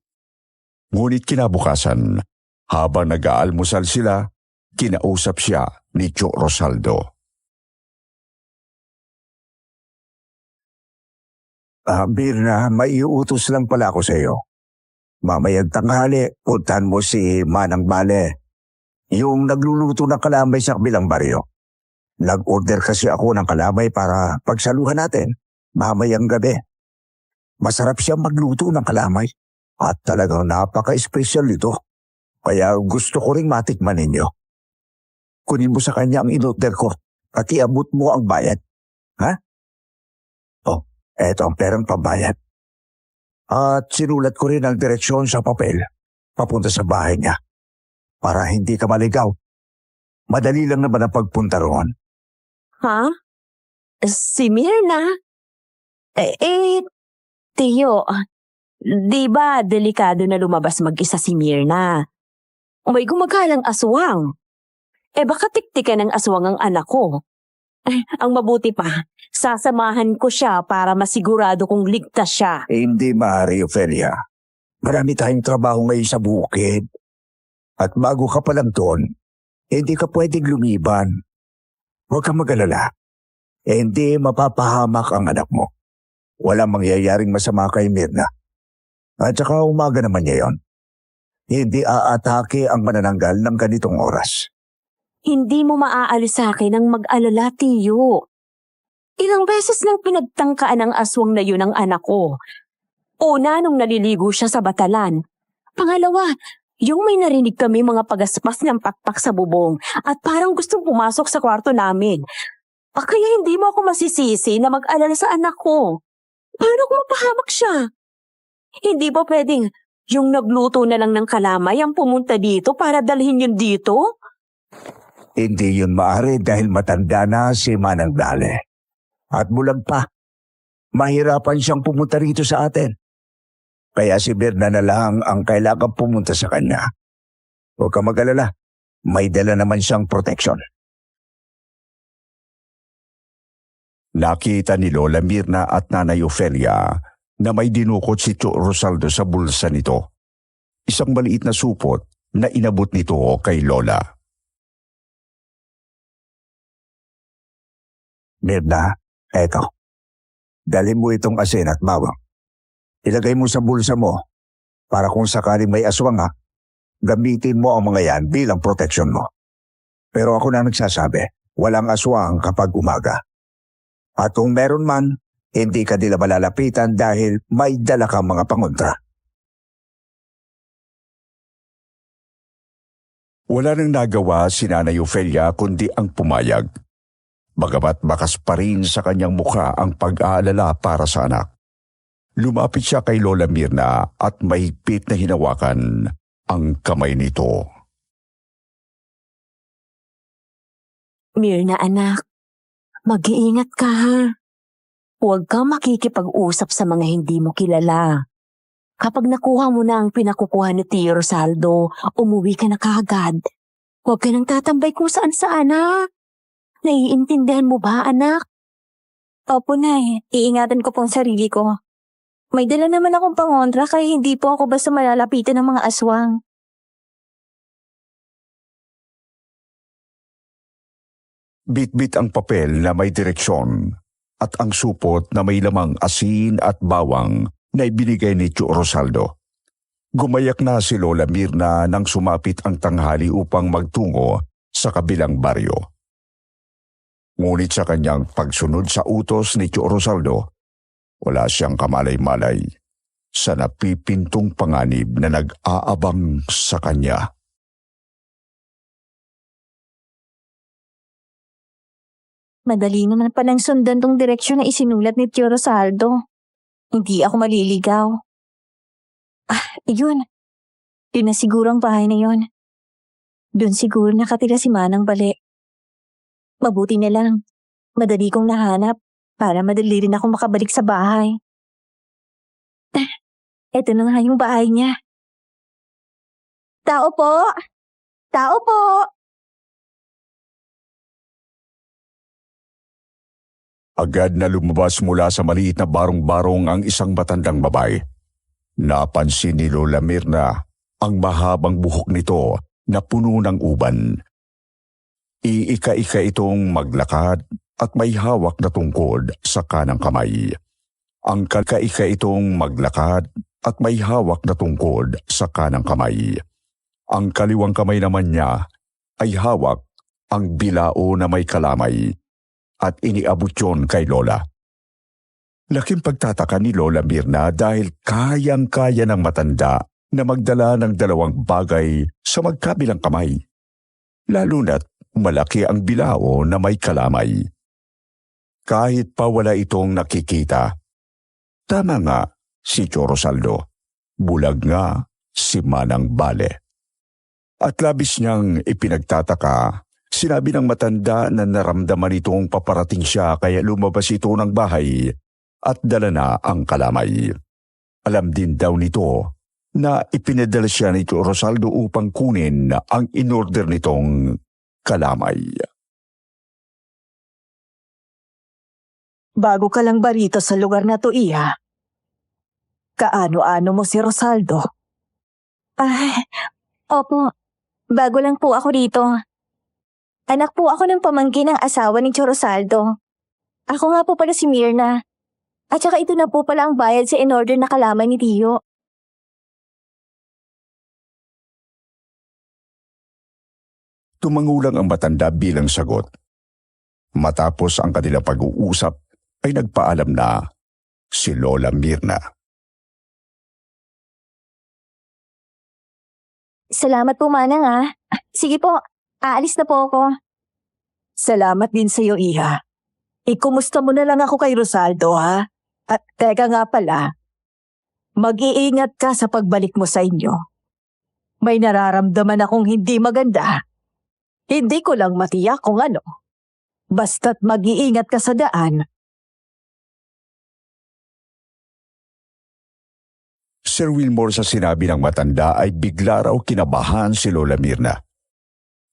[SPEAKER 2] Ngunit kinabukasan, habang nag-aalmusal sila, kinausap siya ni Tio Rosaldo.
[SPEAKER 4] Mirna, may iutos lang pala ako sa iyo. Mamayang tanghali, puntahan mo si Manang Bale. Yung nagluluto ng kalamay sa kabilang baryo. Nag-order kasi ako ng kalamay para pagsaluhan natin mamayang gabi. Masarap siya magluto ng kalamay at talagang napaka-espesyal ito. Kaya gusto ko ring matikman ninyo. Kunin mo sa kanya ang in-order ko at iabot mo ang bayad. Ha? Oh, eto ang perang pambayad. At sinulat ko rin ang direksyon sa papel papunta sa bahay niya para hindi ka maligaw. Madali lang naman ang pagpunta roon.
[SPEAKER 3] Ha? Si Mirna? Tiyo, di ba delikado na lumabas mag-isa si Mirna? May gumagalang aswang. Baka tiktikan ng aswang ang anak ko. Ang mabuti pa, sasamahan ko siya para masigurado kong ligtas siya.
[SPEAKER 4] Hindi maaari, Ophelia. Marami tayong trabaho ngayon sa bukid. At bago ka pa lang doon, hindi ka pwedeng lumiban. Huwag kang mag-alala. Hindi mapapahamak ang anak mo. Walang mangyayaring masama kay Mirna. At saka umaga naman niya yon. Hindi aatake ang manananggal ng ganitong oras.
[SPEAKER 3] Hindi mo maaalis sa akin ang mag-alala, Tiyo. Ilang beses nang pinagtangkaan ng aswang na yun ang anak ko. Una, nung naliligo siya sa batalan. Pangalawa, yung may narinig kami mga pagaspas ng pakpak sa bubong at parang gustong pumasok sa kwarto namin. Kaya hindi mo ako masisisi na mag-alala sa anak ko. Paano kung mapahamak siya? Hindi ba pwedeng yung nagluto na lang ng kalamay ang pumunta dito para dalhin yun dito?
[SPEAKER 4] Hindi yun maaari dahil matanda na si Manang Dale. At bulag pa. Mahirapan siyang pumunta rito sa atin. Kaya si Mirna na lang ang kailangan pumunta sa kanya. Huwag ka mag-alala. May dala naman siyang protection.
[SPEAKER 2] Nakita ni Lola Mirna at Nanay Ophelia na may dinukot si Tio Rosaldo sa bulsa nito. Isang maliit na supot na inabot nito kay Lola.
[SPEAKER 4] Mirna, eto. Dalhin mo itong asin at bawang. Ilagay mo sa bulsa mo para kung sakaling may aswang gamitin mo ang mga yan bilang protection mo. Pero ako na nagsasabi, walang aswang kapag umaga. At kung meron man, hindi ka nila malalapitan dahil may dala kang mga pangontra.
[SPEAKER 2] Wala nang nagawa si Nanay Ophelia kundi ang pumayag. Bagamat bakas pa rin sa kanyang mukha ang pag-aalala para sa anak. Lumapit siya kay Lola Mirna at mahigpit na hinawakan ang kamay nito.
[SPEAKER 3] Mirna anak, mag-iingat ka ha. Huwag kang makikipag-usap sa mga hindi mo kilala. Kapag nakuha mo na ang pinakukuha ni Tio Rosaldo, umuwi ka na kaagad. Huwag ka nang tatambay kung saan-saan ha. Naiintindihan mo ba, anak?
[SPEAKER 5] Opo, Nay. Iingatan ko po ang sarili ko. May dala naman akong pangontra kaya hindi po ako basta malalapitan ng mga aswang.
[SPEAKER 2] Bit-bit ang papel na may direksyon at ang supot na may lamang asin at bawang na ibinigay ni Tio Rosaldo. Gumayak na si Lola Mirna nang sumapit ang tanghali upang magtungo sa kabilang baryo. Ngunit sa kanyang pagsunod sa utos ni Tio Rosaldo, wala siyang kamalay-malay sa napipintong panganib na nag-aabang sa kanya.
[SPEAKER 5] Madali naman palang sundan tong direksyon na isinulat ni Tio Rosaldo. Hindi ako maliligaw. Yun. Yun na siguro ang bahay na yun. Doon siguro nakatira si Manang Bale. Mabuti na lang. Madali kong nahanap para madali rin ako makabalik sa bahay. Eto na nga yung bahay niya. Tao po! Tao po!
[SPEAKER 2] Agad na lumabas mula sa maliit na barong-barong ang isang matandang babae. Napansin ni Lola Mirna ang mahabang buhok nito na puno ng uban. Iika-ika itong maglakad at may hawak na tungkod sa kanang kamay. Ang kaika itong maglakad at may hawak na tungkod sa kanang kamay. Ang kaliwang kamay naman niya ay hawak ang bilao na may kalamay at iniabot yon kay Lola. Laking pagtataka ni Lola Mirna dahil kayang-kaya ng matanda na magdala ng dalawang bagay sa magkabilang kamay. Lalo na't malaki ang bilao na may kalamay. Kahit pa wala itong nakikita. Tama nga si Tio Rosaldo. Bulag nga si Manang Bale. At labis niyang ipinagtataka, sinabi ng matanda na naramdaman itong paparating siya kaya lumabas ito ng bahay at dala na ang kalamay. Alam din daw nito na ipinadala siya ni Tio Rosaldo upang kunin ang inorder nitong kalamay.
[SPEAKER 3] Bago ka lang ba rito sa lugar na to, Iha? Kaano-ano mo si Rosaldo?
[SPEAKER 5] Ay, opo. Bago lang po ako dito. Anak po ako ng pamangkin ng asawa ni Tio Rosaldo. Ako nga po pala si Mirna. At saka ito na po pala ang bayad sa in-order na kalamay ni Tio.
[SPEAKER 2] Tumangulang ang matanda bilang sagot. Matapos ang kanilang pag-uusap ay nagpaalam na si Lola Mirna.
[SPEAKER 5] Salamat po, Manang ah. Sige po, aalis na po ako.
[SPEAKER 3] Salamat din sa iyo, Iha. Ikumusta mo na lang ako kay Rosaldo, ha? At teka nga pala, mag-iingat ka sa pagbalik mo sa inyo. May nararamdaman akong hindi maganda. Hindi ko lang matiyak kung ano. Basta't mag-iingat ka sa daan.
[SPEAKER 2] Sir Wilmore, sa sinabi ng matanda ay bigla raw kinabahan si Lola Mirna.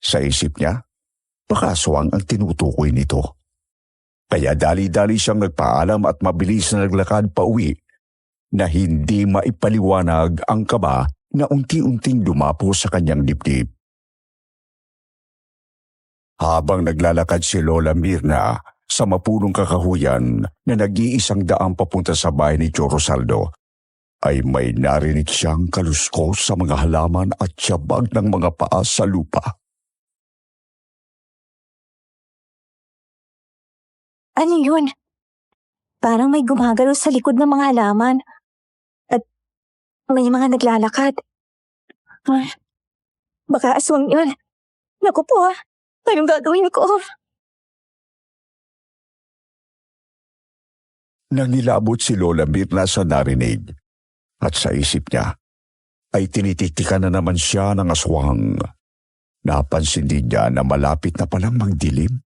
[SPEAKER 2] Sa isip niya, baka aswang ang tinutukoy nito. Kaya dali-dali siyang nagpaalam at mabilis na naglakad pa uwi na hindi maipaliwanag ang kaba na unti-unting dumapo sa kanyang dibdib. Habang naglalakad si Lola Mirna sa mapunong kakahuyan na nag-iisang daang papunta sa bahay ni Tio Rosaldo, ay may narinig siyang kaluskos sa mga halaman at tiyabag ng mga paa sa lupa.
[SPEAKER 5] Ano yun? Parang may gumagalaw sa likod ng mga halaman. At may mga naglalakad. Ay, baka aswang yun. Naku po ah, anong gagawin ko?
[SPEAKER 2] Nangilabot si Lola Mirna sa narinig at sa isip niya ay tinititikan na naman siya ng aswang. Napansin din niya na malapit na palang magdilim.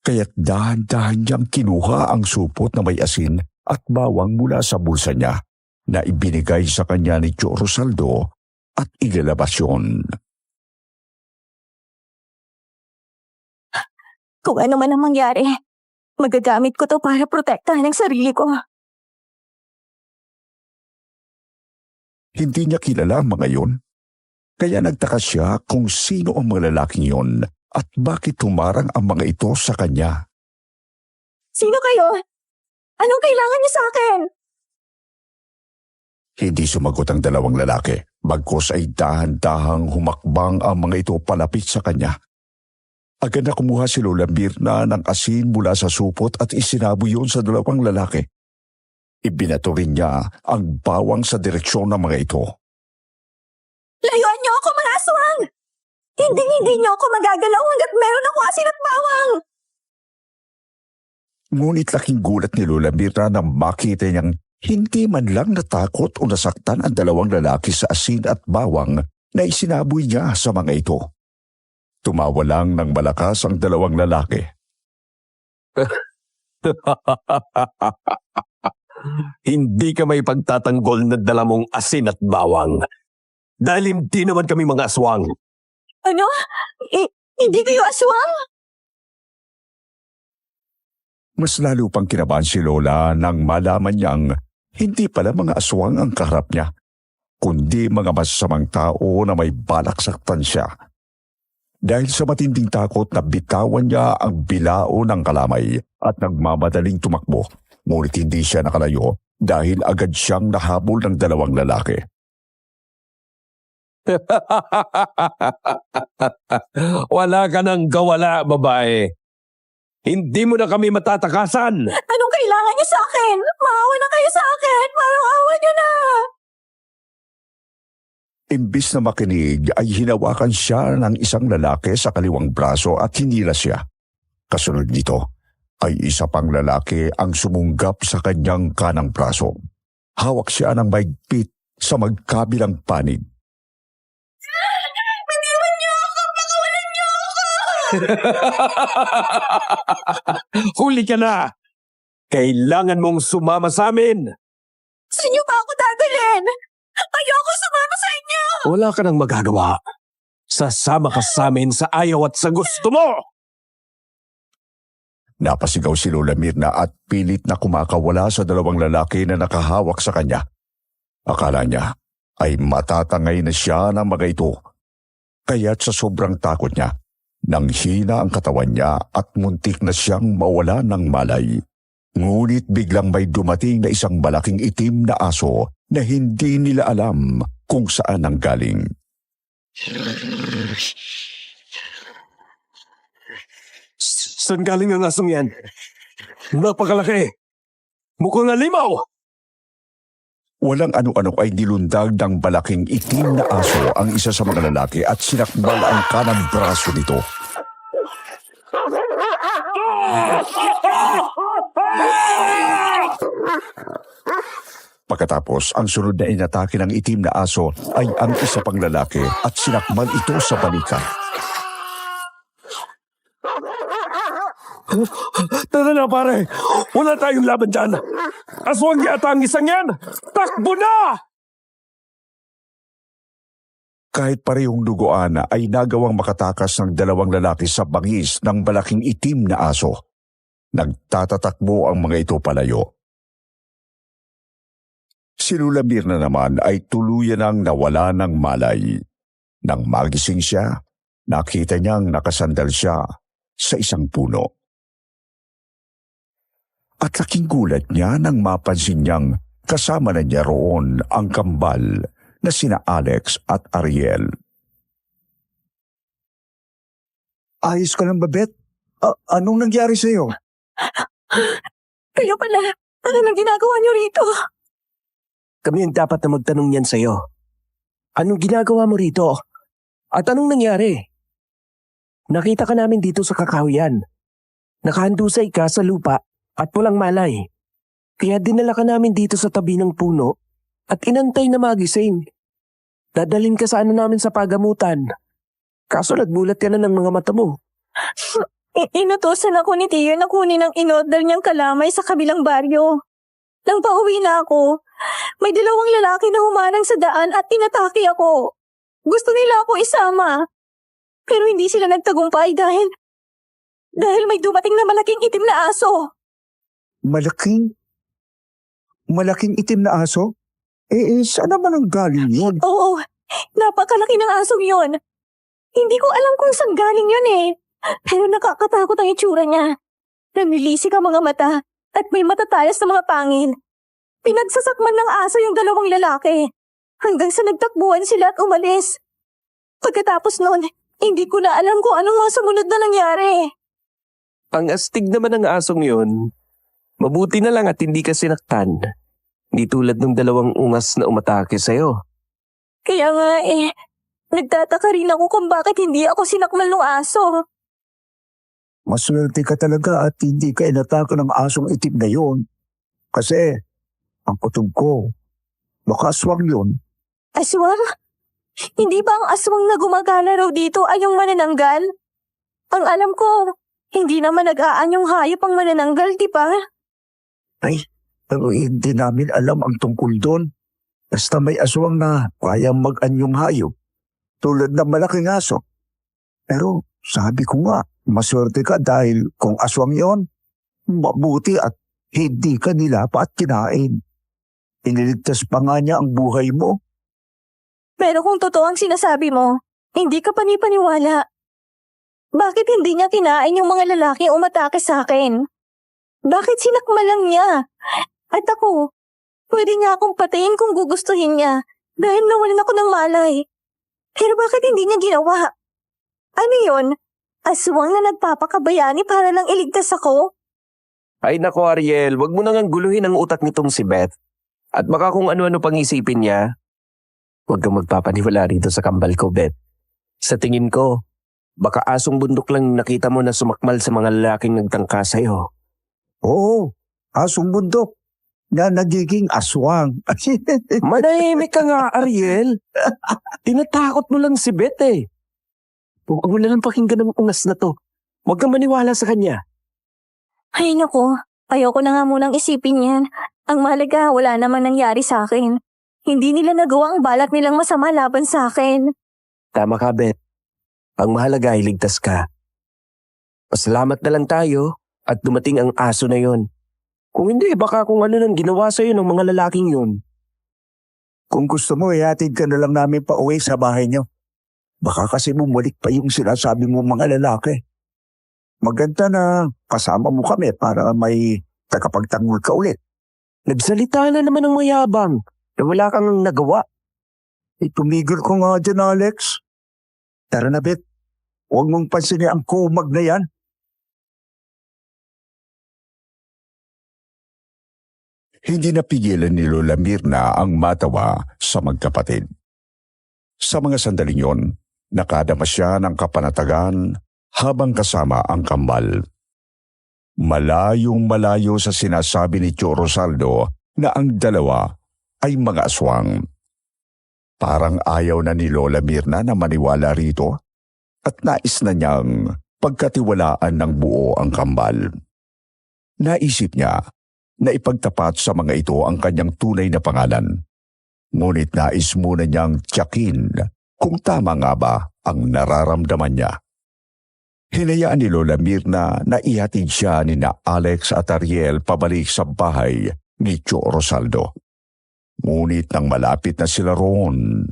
[SPEAKER 2] Kaya't dahan-dahan niyang kinuha ang supot na may asin at bawang mula sa bulsa niya na ibinigay sa kanya ni Tio Rosaldo at ilalabas yun.
[SPEAKER 5] Kung ano man ang mangyari, magagamit ko to para protektahan ang sarili ko.
[SPEAKER 2] Hindi niya kilala ang mga yun. Kaya nagtaka siya kung sino ang mga lalaking yun at bakit humarang ang mga ito sa kanya.
[SPEAKER 5] Sino kayo? Anong kailangan niyo sa akin?
[SPEAKER 2] Hindi sumagot ang dalawang lalaki, bagkus ay dahan-dahang humakbang ang mga ito palapit sa kanya. Agad na kumuha si Lola Mirna ng asin mula sa supot at isinabo yun sa dalawang lalaki. Ibinato rin niya ang bawang sa direksyon ng mga ito.
[SPEAKER 5] Layuan niyo ako, mga aswang! Hindi niyo ako magagalaw hanggat meron ako asin at bawang!
[SPEAKER 2] Ngunit laking gulat ni Lola Mirna nang makita niyang hindi man lang natakot o nasaktan ang dalawang lalaki sa asin at bawang na isinaboy niya sa mga ito. Tumawa lang ng malakas ang dalawang lalaki.
[SPEAKER 6] Hindi ka may pagtatanggol na dala mong asin at bawang. Dahil hindi naman kami mga aswang.
[SPEAKER 5] Ano? Hindi kayo aswang?
[SPEAKER 2] Mas lalo pang kinabahan si Lola nang malaman niyang hindi pala mga aswang ang kaharap niya, kundi mga masasamang tao na may balak saktan siya. Dahil sa matinding takot na bitawan niya ang bilao ng kalamay at nagmamadaling tumakbo, ngunit hindi siya nakalayo dahil agad siyang nahabol ng dalawang lalaki.
[SPEAKER 6] Wala ka nang gawala, babae. Hindi mo na kami matatakasan.
[SPEAKER 5] Anong kailangan niyo sa akin? Maawa na kayo sa akin! Parang awa niyo na!
[SPEAKER 2] Imbis na makinig ay hinawakan siya ng isang lalaki sa kaliwang braso at hinila siya. Kasunod nito ay isa pang lalaki ang sumunggap sa kanyang kanang braso. Hawak siya ng mahigpit sa magkabilang panig.
[SPEAKER 5] Maniwan niyo ako! Pakawalan niyo ako!
[SPEAKER 6] Huli ka na! Kailangan mong sumama sa amin!
[SPEAKER 5] Sa inyo ba ako dadalhin? Ayoko sumama sa inyo!
[SPEAKER 6] Wala ka nang magagawa. Sasama ka sa amin sa ayaw at sa gusto mo!
[SPEAKER 2] Napasigaw si Lola Mirna at pilit na kumakawala sa dalawang lalaki na nakahawak sa kanya. Akala niya ay matatangay na siya ng mga ito. Kaya't sa sobrang takot niya, nang hina ang katawan niya at muntik na siyang mawala ng malay. Ngunit biglang may dumating na isang malaking itim na aso na hindi nila alam kung saan ang galing.
[SPEAKER 6] Saan galing ang asong yan? Napakalaki! Mukhang alimaw!
[SPEAKER 2] Walang ano-ano ay nilundag ng malaking itim na aso ang isa sa mga lalaki at sinakbal ang kanang braso nito. Pagkatapos, ang sunod na inatake ng itim na aso ay ang isa pang lalaki at sinakmal ito sa balikat.
[SPEAKER 6] Tara na pare! Wala tayong laban dyan! Aswang yata ang isang yan! Takbo na!
[SPEAKER 2] Kahit parehong duguan ay nagawang makatakas ng dalawang lalaki sa bangis ng malaking itim na aso. Nagtatatakbo ang mga ito palayo. Si Lola Mirna naman ay tuluyan ang nawala ng malay. Nang magising siya, nakita niyang nakasandal siya sa isang puno. At laking gulat niya nang mapansin niyang kasama na niya roon ang kambal na sina Alex at Ariel.
[SPEAKER 4] Ayos ka lang ba, Beth? Anong nangyari sa'yo?
[SPEAKER 5] Kayo pala, ano nang ginagawa niyo rito?
[SPEAKER 6] Kami ang dapat na magtanong yan sa'yo. Anong ginagawa mo rito? At anong nangyari? Nakita ka namin dito sa kakahuyan. Nakahandusay ka sa lupa at walang malay. Kaya dinala ka namin dito sa tabi ng puno at inantay na magising. Dadalhin ka sana namin sa pagamutan. Kaso nagbulat ka na ng mga mata mo.
[SPEAKER 5] Inutusan ako ni Tiyo na kunin ang in-order niyang kalamay sa kabilang baryo. Nang pauwi na ako, may dalawang lalaki na humarang sa daan at inatake ako. Gusto nila ako isama. Pero hindi sila nagtagumpay dahil may dumating na malaking itim na aso.
[SPEAKER 4] Malaking itim na aso? Saan naman ang galing yun?
[SPEAKER 5] Oo, napakalaki ng asong yon. Hindi ko alam kung saan galing yun eh. Pero nakakatakot ang itsura niya. Nanilisik ang mga mata at may matatayas na mga pangil. Pinagsasakman ng aso yung dalawang lalaki. Hanggang sa nagtakbuhan sila at umalis. Pagkatapos noon, hindi ko na alam kung anong mga sumunod na nangyari.
[SPEAKER 6] Ang astig naman ng asong yun. Mabuti na lang at hindi ka sinaktan. Hindi tulad ng dalawang ungas na umatake sa'yo.
[SPEAKER 5] Kaya nga nagtataka rin ako kung bakit hindi ako sinakmal ng aso.
[SPEAKER 4] Maswerte ka talaga at hindi ka inatake ng asong itim na yun. Kasi, ang kutob ko, baka aswang yun.
[SPEAKER 5] Aswang? Hindi ba ang aswang na gumagala raw dito ay yung manananggal? Ang alam ko, hindi naman nag-aanyong hayop ang manananggal, di ba?
[SPEAKER 4] Pero hindi namin alam ang tungkol doon. Basta may aswang na kayang mag-anyong hayop, tulad ng malaking aso. Pero sabi ko nga, maswerte ka dahil kung aswang yon, mabuti at hindi ka nilapa at kinain. Iniligtas pa nga niya ang buhay mo.
[SPEAKER 5] Pero kung totoo ang sinasabi mo, hindi ka panipaniwala. Bakit hindi niya kinain yung mga lalaki umatake sa akin? Bakit sinakmal lang niya? At ako, pwede niya akong patayin kung gugustuhin niya dahil nawalan ako ng malay. Pero bakit hindi niya ginawa? Ano yun? Aswang na nagpapakabayani para lang iligtas ako?
[SPEAKER 6] Ay nako Ariel, wag mo nang guluhin ang utak nitong si Beth. At baka kung ano-ano pang isipin niya, huwag kang magpapaniwala rito sa kambal ko, Beth. Sa tingin ko, baka asong bundok lang nakita mo na sumakmal sa mga lalaking nagtangka sa'yo.
[SPEAKER 4] Oo, asong bundok na nagiging aswang.
[SPEAKER 6] Manahimik ka nga, Ariel. Tinatakot mo lang si Beth eh. Huwag mo na lang pakinggan ng ungas na to. Huwag kang maniwala sa kanya.
[SPEAKER 5] Ay nako, Ayoko na nga munang isipin yan. Ang mahalaga, wala namang nangyari sa akin. Hindi nila nagawa ang balak nilang masama laban sa akin.
[SPEAKER 6] Tama ka, Beth. Ang mahalaga ay ligtas ka. Pasalamat na lang tayo at dumating ang aso na yon. Kung hindi, baka kung ano nang ginawa sa'yo ng mga lalaking yun.
[SPEAKER 4] Kung gusto mo, ihatid ka na lang namin pa uwi sa bahay niyo. Baka kasi bumalik pa yung sinasabi mo mga lalaki. Maganda na kasama mo kami para may tagapagtanggol ka ulit.
[SPEAKER 6] Nagsalita na naman ng mayabang na wala kang nagawa.
[SPEAKER 4] Tumigil ko nga dyan, Alex. Tara na, Beth. Huwag mong pansinin ang kumag na yan.
[SPEAKER 2] Hindi napigilan ni Lola Mirna ang matawa sa magkapatid. Sa mga sandaling yon, nakadama siya ng kapanatagan habang kasama ang kambal. Malayong malayo sa sinasabi ni Tio Rosaldo na ang dalawa ay mga aswang. Parang ayaw na ni Lola Mirna na maniwala rito at nais na niyang pagkatiwalaan ng buo ang kambal. Naisip niya na ipagtapat sa mga ito ang kanyang tunay na pangalan. Ngunit nais muna niyang tiyakin kung tama nga ba ang nararamdaman niya. Hinayaan ni Lola Mirna na ihatid siya ni na Alex at Ariel pabalik sa bahay ni Tio Rosaldo. Ngunit nang malapit na sila roon,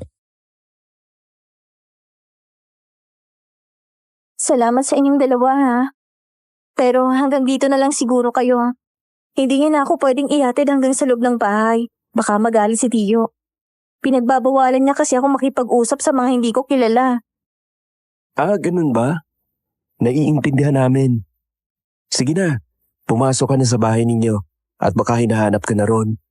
[SPEAKER 5] Salamat sa inyong dalawa ha. Pero hanggang dito na lang siguro kayo. Hindi niya na ako pwedeng ihatid hanggang sa loob ng bahay. Baka magalit si Tio. Pinagbabawalan niya kasi ako makipag-usap sa mga hindi ko kilala.
[SPEAKER 6] Ganun ba? Naiintindihan namin. Sige na, pumasok ka na sa bahay ninyo at baka hinahanap ka na ron.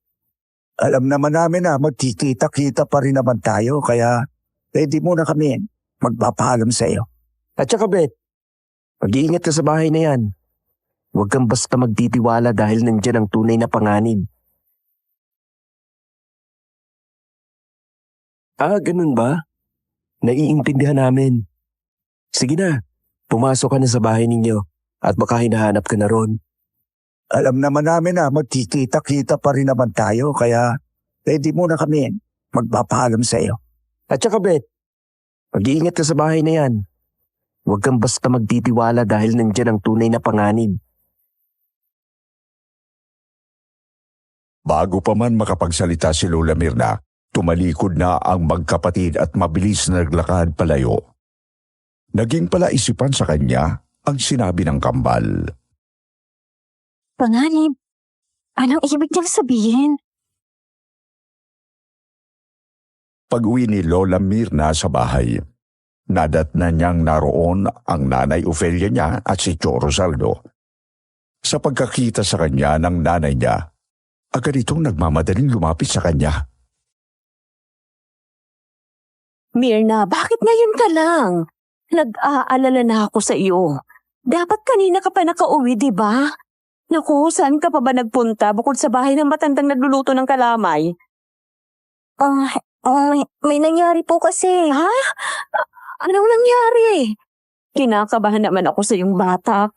[SPEAKER 4] Alam naman namin na magkikita-kita pa rin naman tayo, kaya ready muna kami. Magpapaalam sa iyo.
[SPEAKER 6] At saka Beth, mag-iingat ka sa bahay na yan. Huwag kang basta magtitiwala dahil nandyan ang tunay na panganib. Ganun ba? Naiintindihan namin. Sige na, pumasok ka na sa bahay ninyo at baka hinahanap ka na ron.
[SPEAKER 4] Alam naman namin na magkikita-kita pa rin naman tayo, kaya ready muna kami. Magpapaalam sa iyo.
[SPEAKER 6] At saka Beth, mag-iingat ka sa bahay na yan. Huwag kang basta magtitiwala dahil nandyan ang tunay na panganib.
[SPEAKER 2] bago pa man makapagsalita si Lola Mirna, tumalikod na ang magkapatid at mabilis na naglakad palayo. Naging palaisipan sa kanya ang sinabi ng kambal.
[SPEAKER 5] Panganib? Anong ibig niyang sabihin?
[SPEAKER 2] Pag-uwi ni Lola Mirna sa bahay, nadatna niyang naroon ang nanay Ofelia niya at si Tio Rosaldo. Sa pagkakita sa kanya ng nanay niya, agad itong nagmamadaling lumapit sa kanya.
[SPEAKER 3] Mirna, bakit ngayon ka lang? Nag-aalala na ako sa iyo. Dapat kanina ka pa nakauwi, di ba? Naku, saan ka pa ba nagpunta bukod sa bahay ng matandang nagluluto ng kalamay?
[SPEAKER 5] May nangyari po kasi.
[SPEAKER 3] Ha? Anong nangyari? Kinakabahan naman ako sa iyong bata.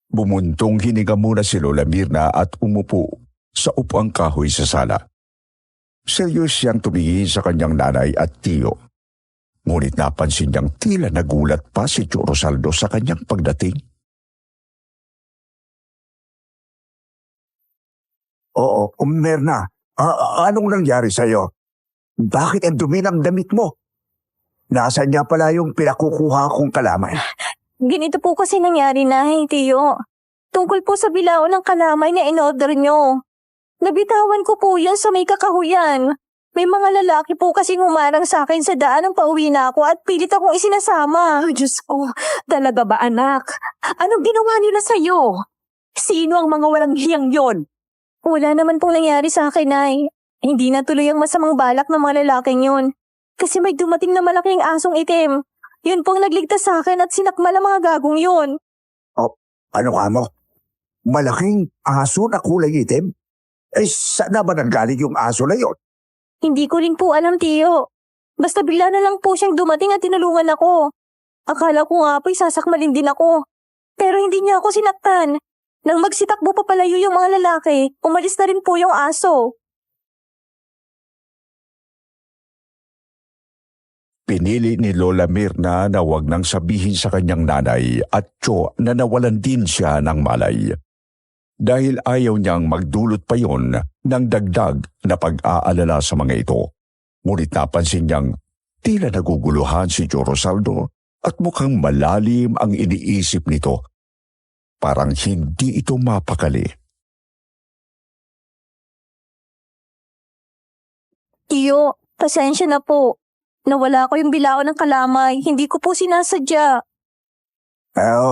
[SPEAKER 2] Bumuntong hininga muna si Lola Mirna at umupo sa upuang kahoy sa sala. Seryos siyang tumingin sa kanyang nanay at tiyo. Ngunit napansin niyang tila nagulat pa si Tio Rosaldo sa kanyang pagdating.
[SPEAKER 4] Oo, Mirna, anong nangyari sa'yo? Bakit ang dumi ng damit mo? Nasaan niya pala yung pinakukuha kong kalamay?
[SPEAKER 5] Ganito po kasi nangyari na, Tiyo. Tungkol po sa bilao ng kalamay na in-order nyo. Nabitawan ko po yan sa may kakahuyan. May mga lalaki po kasing humarang sa akin sa daan nang pauwi na ako at pilit akong isinasama.
[SPEAKER 3] Ay, Diyos ko, talaga ba anak? Anong ginawa nila sa'yo? Sino ang mga walang hiyang yon?
[SPEAKER 5] Wala naman pong nangyari sa akin, Nay. Hindi natuloy ang masamang balak ng mga lalaking yun. Kasi may dumating na malaking asong itim. Yun pong nagligtas sa akin at sinakmal ang mga gagong yun.
[SPEAKER 4] Ano ka mo? Malaking aso na kulay itim? Saan na ba nanggaling yung aso na yun?
[SPEAKER 5] Hindi ko rin po alam, Tiyo. Basta bigla na lang po siyang dumating at tinulungan ako. Akala ko nga po'y sasakmalin din ako. Pero hindi niya ako sinaktan. Nang magsitakbo pa palayo yung mga lalaki, umalis na rin po yung aso.
[SPEAKER 2] Pinili ni Lola Mirna na wag nang sabihin sa kanyang nanay at tiyo na nawalan din siya ng malay. Dahil ayaw niyang magdulot pa yon ng dagdag na pag-aalala sa mga ito. Ngunit napansin niyang tila naguguluhan si Tio Rosaldo at mukhang malalim ang iniisip nito. Parang hindi ito mapakali.
[SPEAKER 5] Tiyo, pasensya na po. Nawala ko yung bilao ng kalamay. Hindi ko po sinasadya.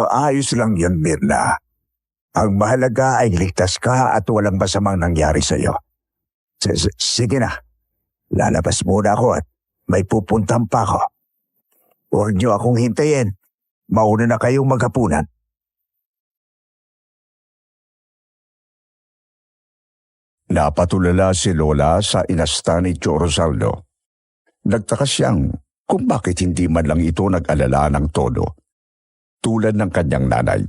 [SPEAKER 4] Ayos lang yan, Mirna. Ang mahalaga ay ligtas ka at walang masamang nangyari sa'yo. Sige na. Lalabas muna ako at may pupuntahan pa ako. Huwag niyo akong hintayin. Mauna na kayong maghapunan.
[SPEAKER 2] Napatulala si Lola sa inasta ni Tio Rosaldo. Nagtaka siyang kung bakit hindi man lang ito nag-alala ng todo. Tulad ng kanyang nanay.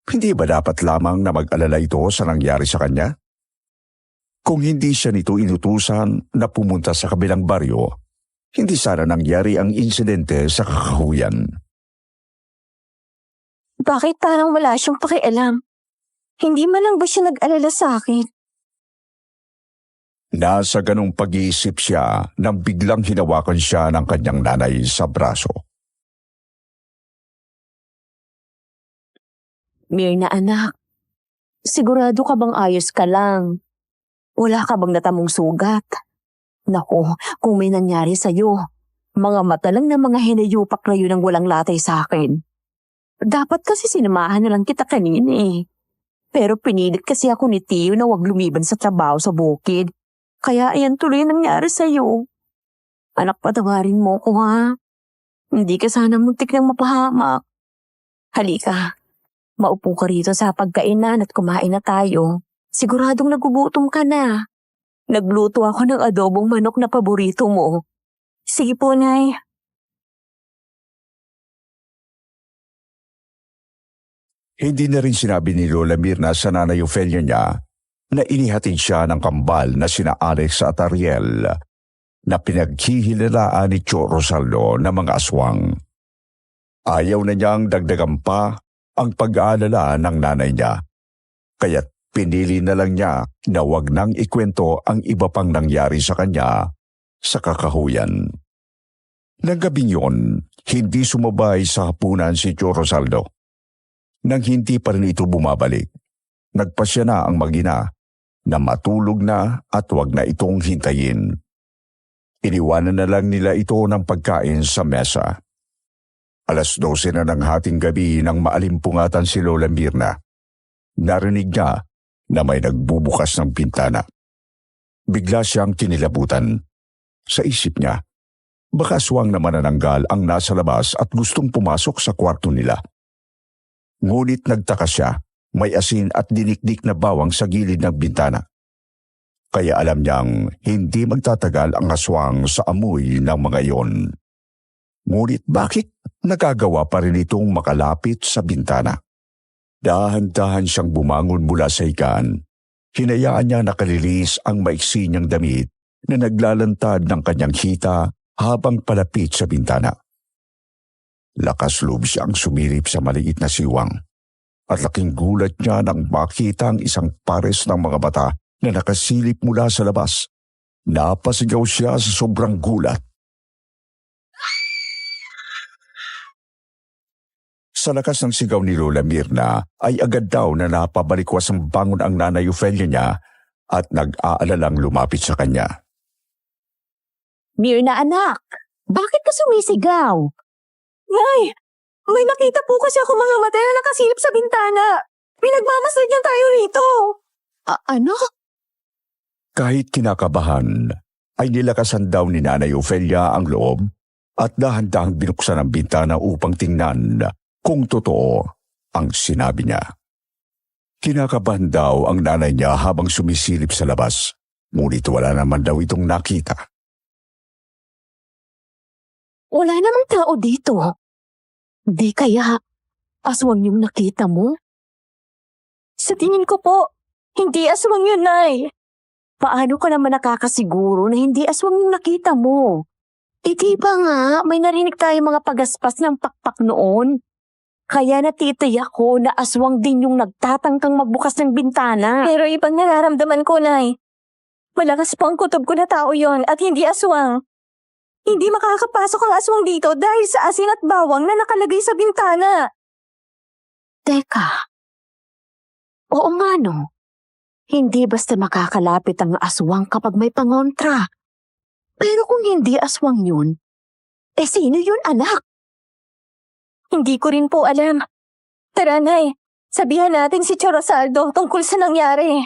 [SPEAKER 2] Hindi ba dapat lamang na mag-alala ito sa nangyari sa kanya? Kung hindi siya nito inutusan na pumunta sa kabilang baryo, hindi sana nangyari ang insidente sa Kakahuyan.
[SPEAKER 5] Bakit parang wala siyang pakialam? Hindi man lang ba siya nag-alala sa akin?
[SPEAKER 2] Nasa ganong pag-iisip siya nang biglang hinawakan siya ng kanyang nanay sa braso.
[SPEAKER 3] Mirna anak, sigurado ka bang ayos ka lang? Wala ka bang natamong sugat? Naku, kung may nangyari sa'yo, mga mata lang na mga hinayupak na yun ang walang latay sa akin. Dapat kasi sinamahan na lang kita kanina eh. Pero pinilit kasi ako ni Tio na wag lumiban sa trabaho sa bukid. Kaya ayan tuloy nangyari sa'yo. Anak, patawarin mo ko ha. Hindi ka sana muntik nang mapahamak. Halika, maupo ka rito sa pagkainan at kumain na tayo. Siguradong nagugutom ka na. Nagluto ako ng adobong manok na paborito mo. Sige po, Nay.
[SPEAKER 2] Hindi na rin sinabi ni Lola Mirna sa nanay Ofelia niya na inihatid siya ng kambal na sina Alex at Ariel na pinaghihilalaan ni Tio Rosaldo ng mga aswang. Ayaw na niyang dagdagan pa ang pag-aalala ng nanay niya, kaya't pinili na lang niya na wag nang ikwento ang iba pang nangyari sa kanya sa Kakahuyan. Nang gabing yun, hindi sumabay sa hapunan si Tio Rosaldo. Nang hindi pa rin ito bumabalik, nagpasya na ang mag-ina na matulog na at wag na itong hintayin. Iniwanan na lang nila ito ng pagkain sa mesa. 12:00 na ng hating gabi nang maalimpungatan si Lola Mirna. Narinig niya na may nagbubukas ng bintana. Bigla siyang kinilabutan. Sa isip niya, baka aswang na manananggal ang nasa labas at gustong pumasok sa kwarto nila. Ngunit nagtaka siya, may asin at dinikdik na bawang sa gilid ng bintana. Kaya alam niyang hindi magtatagal ang aswang sa amoy ng mga iyon. Ngunit bakit nagagawa pa rin itong makalapit sa bintana? Dahan-dahan siyang bumangon mula sa higaan. Hinayaan niya nakalilis ang maiksi niyang damit na naglalantad ng kanyang hita habang palapit sa bintana. Lakas loob siyang sumilip sa maliit na siwang. At laking gulat niya nang makita ang isang pares ng mga mata na nakasilip mula sa labas. Napasigaw siya sa sobrang gulat. Sa lakas ng sigaw ni Lola Mirna ay agad daw na napabalikwas ang bangon ang nanay Ofelia niya at nag-aalalang lumapit sa kanya.
[SPEAKER 3] Mirna anak, bakit ka sumisigaw?
[SPEAKER 5] Nay, may nakita po kasi ako mga mata na nakasilip sa bintana. Pinagmamasdan niya tayo rito.
[SPEAKER 3] Ano?
[SPEAKER 2] Kahit kinakabahan, ay nilakasan daw ni Nanay Ofelia ang loob at dahan-dahang binuksan ang bintana upang tingnan kung totoo ang sinabi niya. Kinakabahan daw ang nanay niya habang sumisilip sa labas, ngunit wala naman daw itong nakita.
[SPEAKER 3] Wala namang tao dito. Di kaya,
[SPEAKER 5] Aswang yung nakita mo? Sa tingin ko po, hindi aswang yun, Nay. Paano ka naman nakakasiguro na hindi aswang yung nakita mo? Di ba nga, may narinig tayo mga pagaspas ng pakpak noon. Kaya natitiyak ko na aswang din yung nagtatangkang magbukas ng bintana. Pero ibang nararamdaman ko, Nay. Malakas po ang kutob ko na tao yon at hindi aswang. Hindi makakapasok ang aswang dito dahil sa asin at bawang na nakalagay sa bintana. Teka. Oo nga no. Hindi basta makakalapit ang aswang kapag may pangontra. Pero kung hindi aswang yun, sino yun, anak? Hindi ko rin po alam. Tara, Nay. Sabihan natin si Chorosaldo tungkol sa nangyari.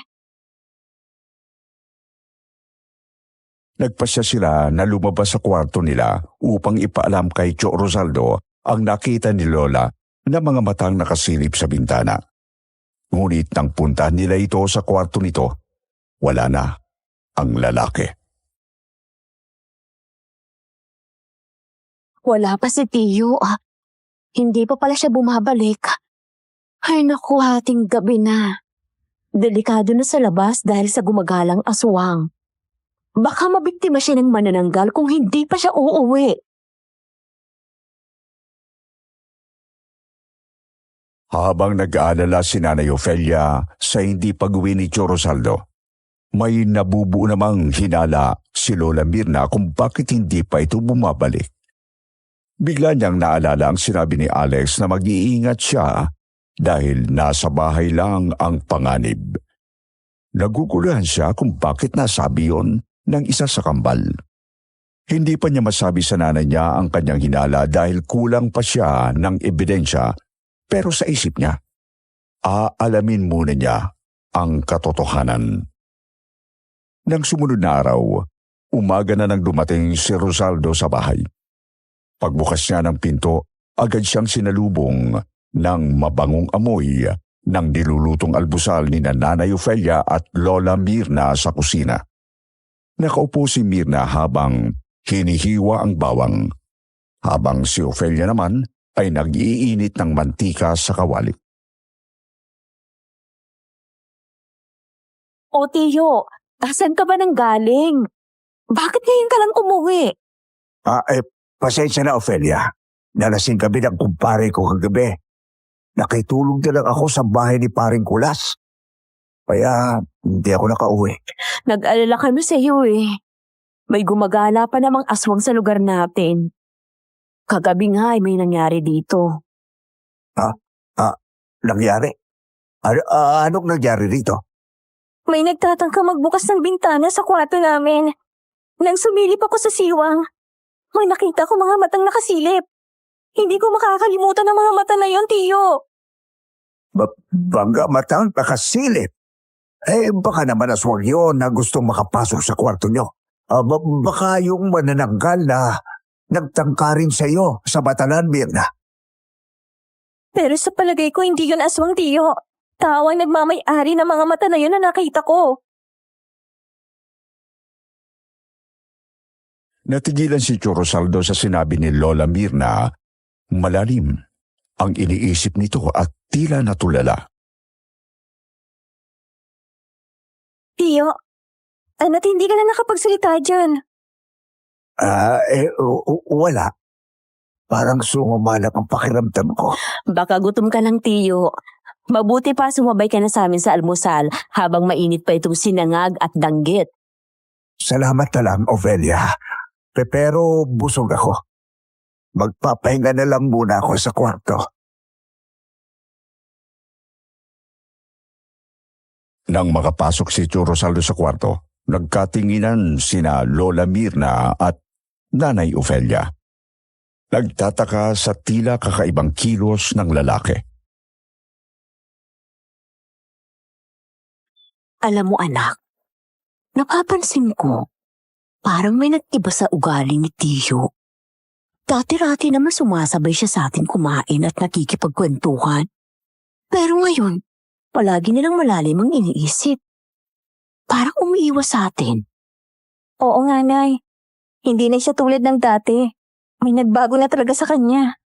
[SPEAKER 2] Nagpasya sila na lumabas sa kwarto nila upang ipaalam kay Tio Rosaldo ang nakita ni Lola na mga matang nakasilip sa bintana. Ngunit nang puntahan nila ito sa kwarto nito, wala na ang lalaki.
[SPEAKER 5] Wala pa si Tiyo. Hindi pa pala siya bumabalik. Ay naku, hating gabi na. Delikado na sa labas dahil sa gumagalang aswang. Baka mabiktima siya ng manananggal kung hindi pa siya uuwi.
[SPEAKER 2] Habang nag-aalala si Nanay Ofelia sa hindi pag-uwi ni Tio Rosaldo, may nabubuo namang hinala si Lola Mirna kung bakit hindi pa ito bumabalik. Bigla niyang naalala ang sinabi ni Alex na mag-iingat siya dahil nasa bahay lang ang panganib. Naguguluhan siya kung bakit nasabi yon ng isa sa kambal. Hindi pa niya masabi sa nanay niya ang kanyang hinala dahil kulang pa siya ng ebidensya, pero sa isip niya, aalamin muna niya ang katotohanan. Nang sumunod na araw, umaga na nang dumating si Rosaldo sa bahay. Pagbukas niya ng pinto, agad siyang sinalubong ng mabangong amoy ng nilulutong almusal ni Nanay Ofelia at Lola Mirna sa kusina. Nakaupo si Mirna habang hinihiwa ang bawang, habang si Ofelia naman ay nag-iinit ng mantika sa kawali.
[SPEAKER 5] O Tiyo, asan ka ba nang galing? Bakit ngayon ka lang umuwi?
[SPEAKER 4] Pasensya na, Ofelia. Nalasing kami ng kumpare ko kagabi. Nakitulog na lang ako sa bahay ni paring Kulas. Kaya hindi ako nakauwi.
[SPEAKER 5] Nag-alala kami sa iyo eh. May gumagala pa namang aswang sa lugar natin. Kagabi nga ay may nangyari dito.
[SPEAKER 4] Nangyari? Anong nangyari rito?
[SPEAKER 5] May nagtatangka magbukas ng bintana sa kwarto namin. Nang sumilip ako sa siwang, may nakita ko mga matang nakasilip. Hindi ko makakalimutan ang mga mata na yon, Tiyo.
[SPEAKER 4] Bangga matang nakasilip. Baka naman aswang yun na gustong makapasok sa kwarto nyo. Baka yung manananggal na nagtangka rin sa iyo sa batalan, Mirna.
[SPEAKER 5] Pero sa palagay ko, hindi yun aswang, Tiyo. Tao ang nagmamay-ari ng mga mata na yun na nakita ko.
[SPEAKER 2] Natigilan si Tio Rosaldo sa sinabi ni Lola Mirna. Malalim ang iniisip nito at tila natulala.
[SPEAKER 5] Tiyo, ano't hindi ka na nakapagsalita dyan?
[SPEAKER 4] Wala. Parang sumamalap ang pakiramdam ko.
[SPEAKER 5] Baka gutom ka lang, Tiyo. Mabuti pa sumabay ka na sa amin sa almusal habang mainit pa itong sinangag at danggit.
[SPEAKER 4] Salamat na lang, Ofelia. Pero busog ako. Magpapahinga na lang muna ako sa kwarto.
[SPEAKER 2] Nang makapasok si Tio Rosaldo sa kwarto, nagkatinginan sina Lola Mirna at Nanay Ofelia. Nagtataka sa tila kakaibang kilos ng lalaki.
[SPEAKER 5] Alam mo anak, napapansin ko, parang may nag-iba sa ugali ni Tiyo. Dati-rati naman sumasabay siya sa atin kumain at nakikipagkwentuhan. Pero ngayon, palagi nilang malalim ang iniisip. Parang umiiwas sa atin. Oo nga, Nay. Hindi na siya tulad ng dati. May nagbago na talaga sa kanya.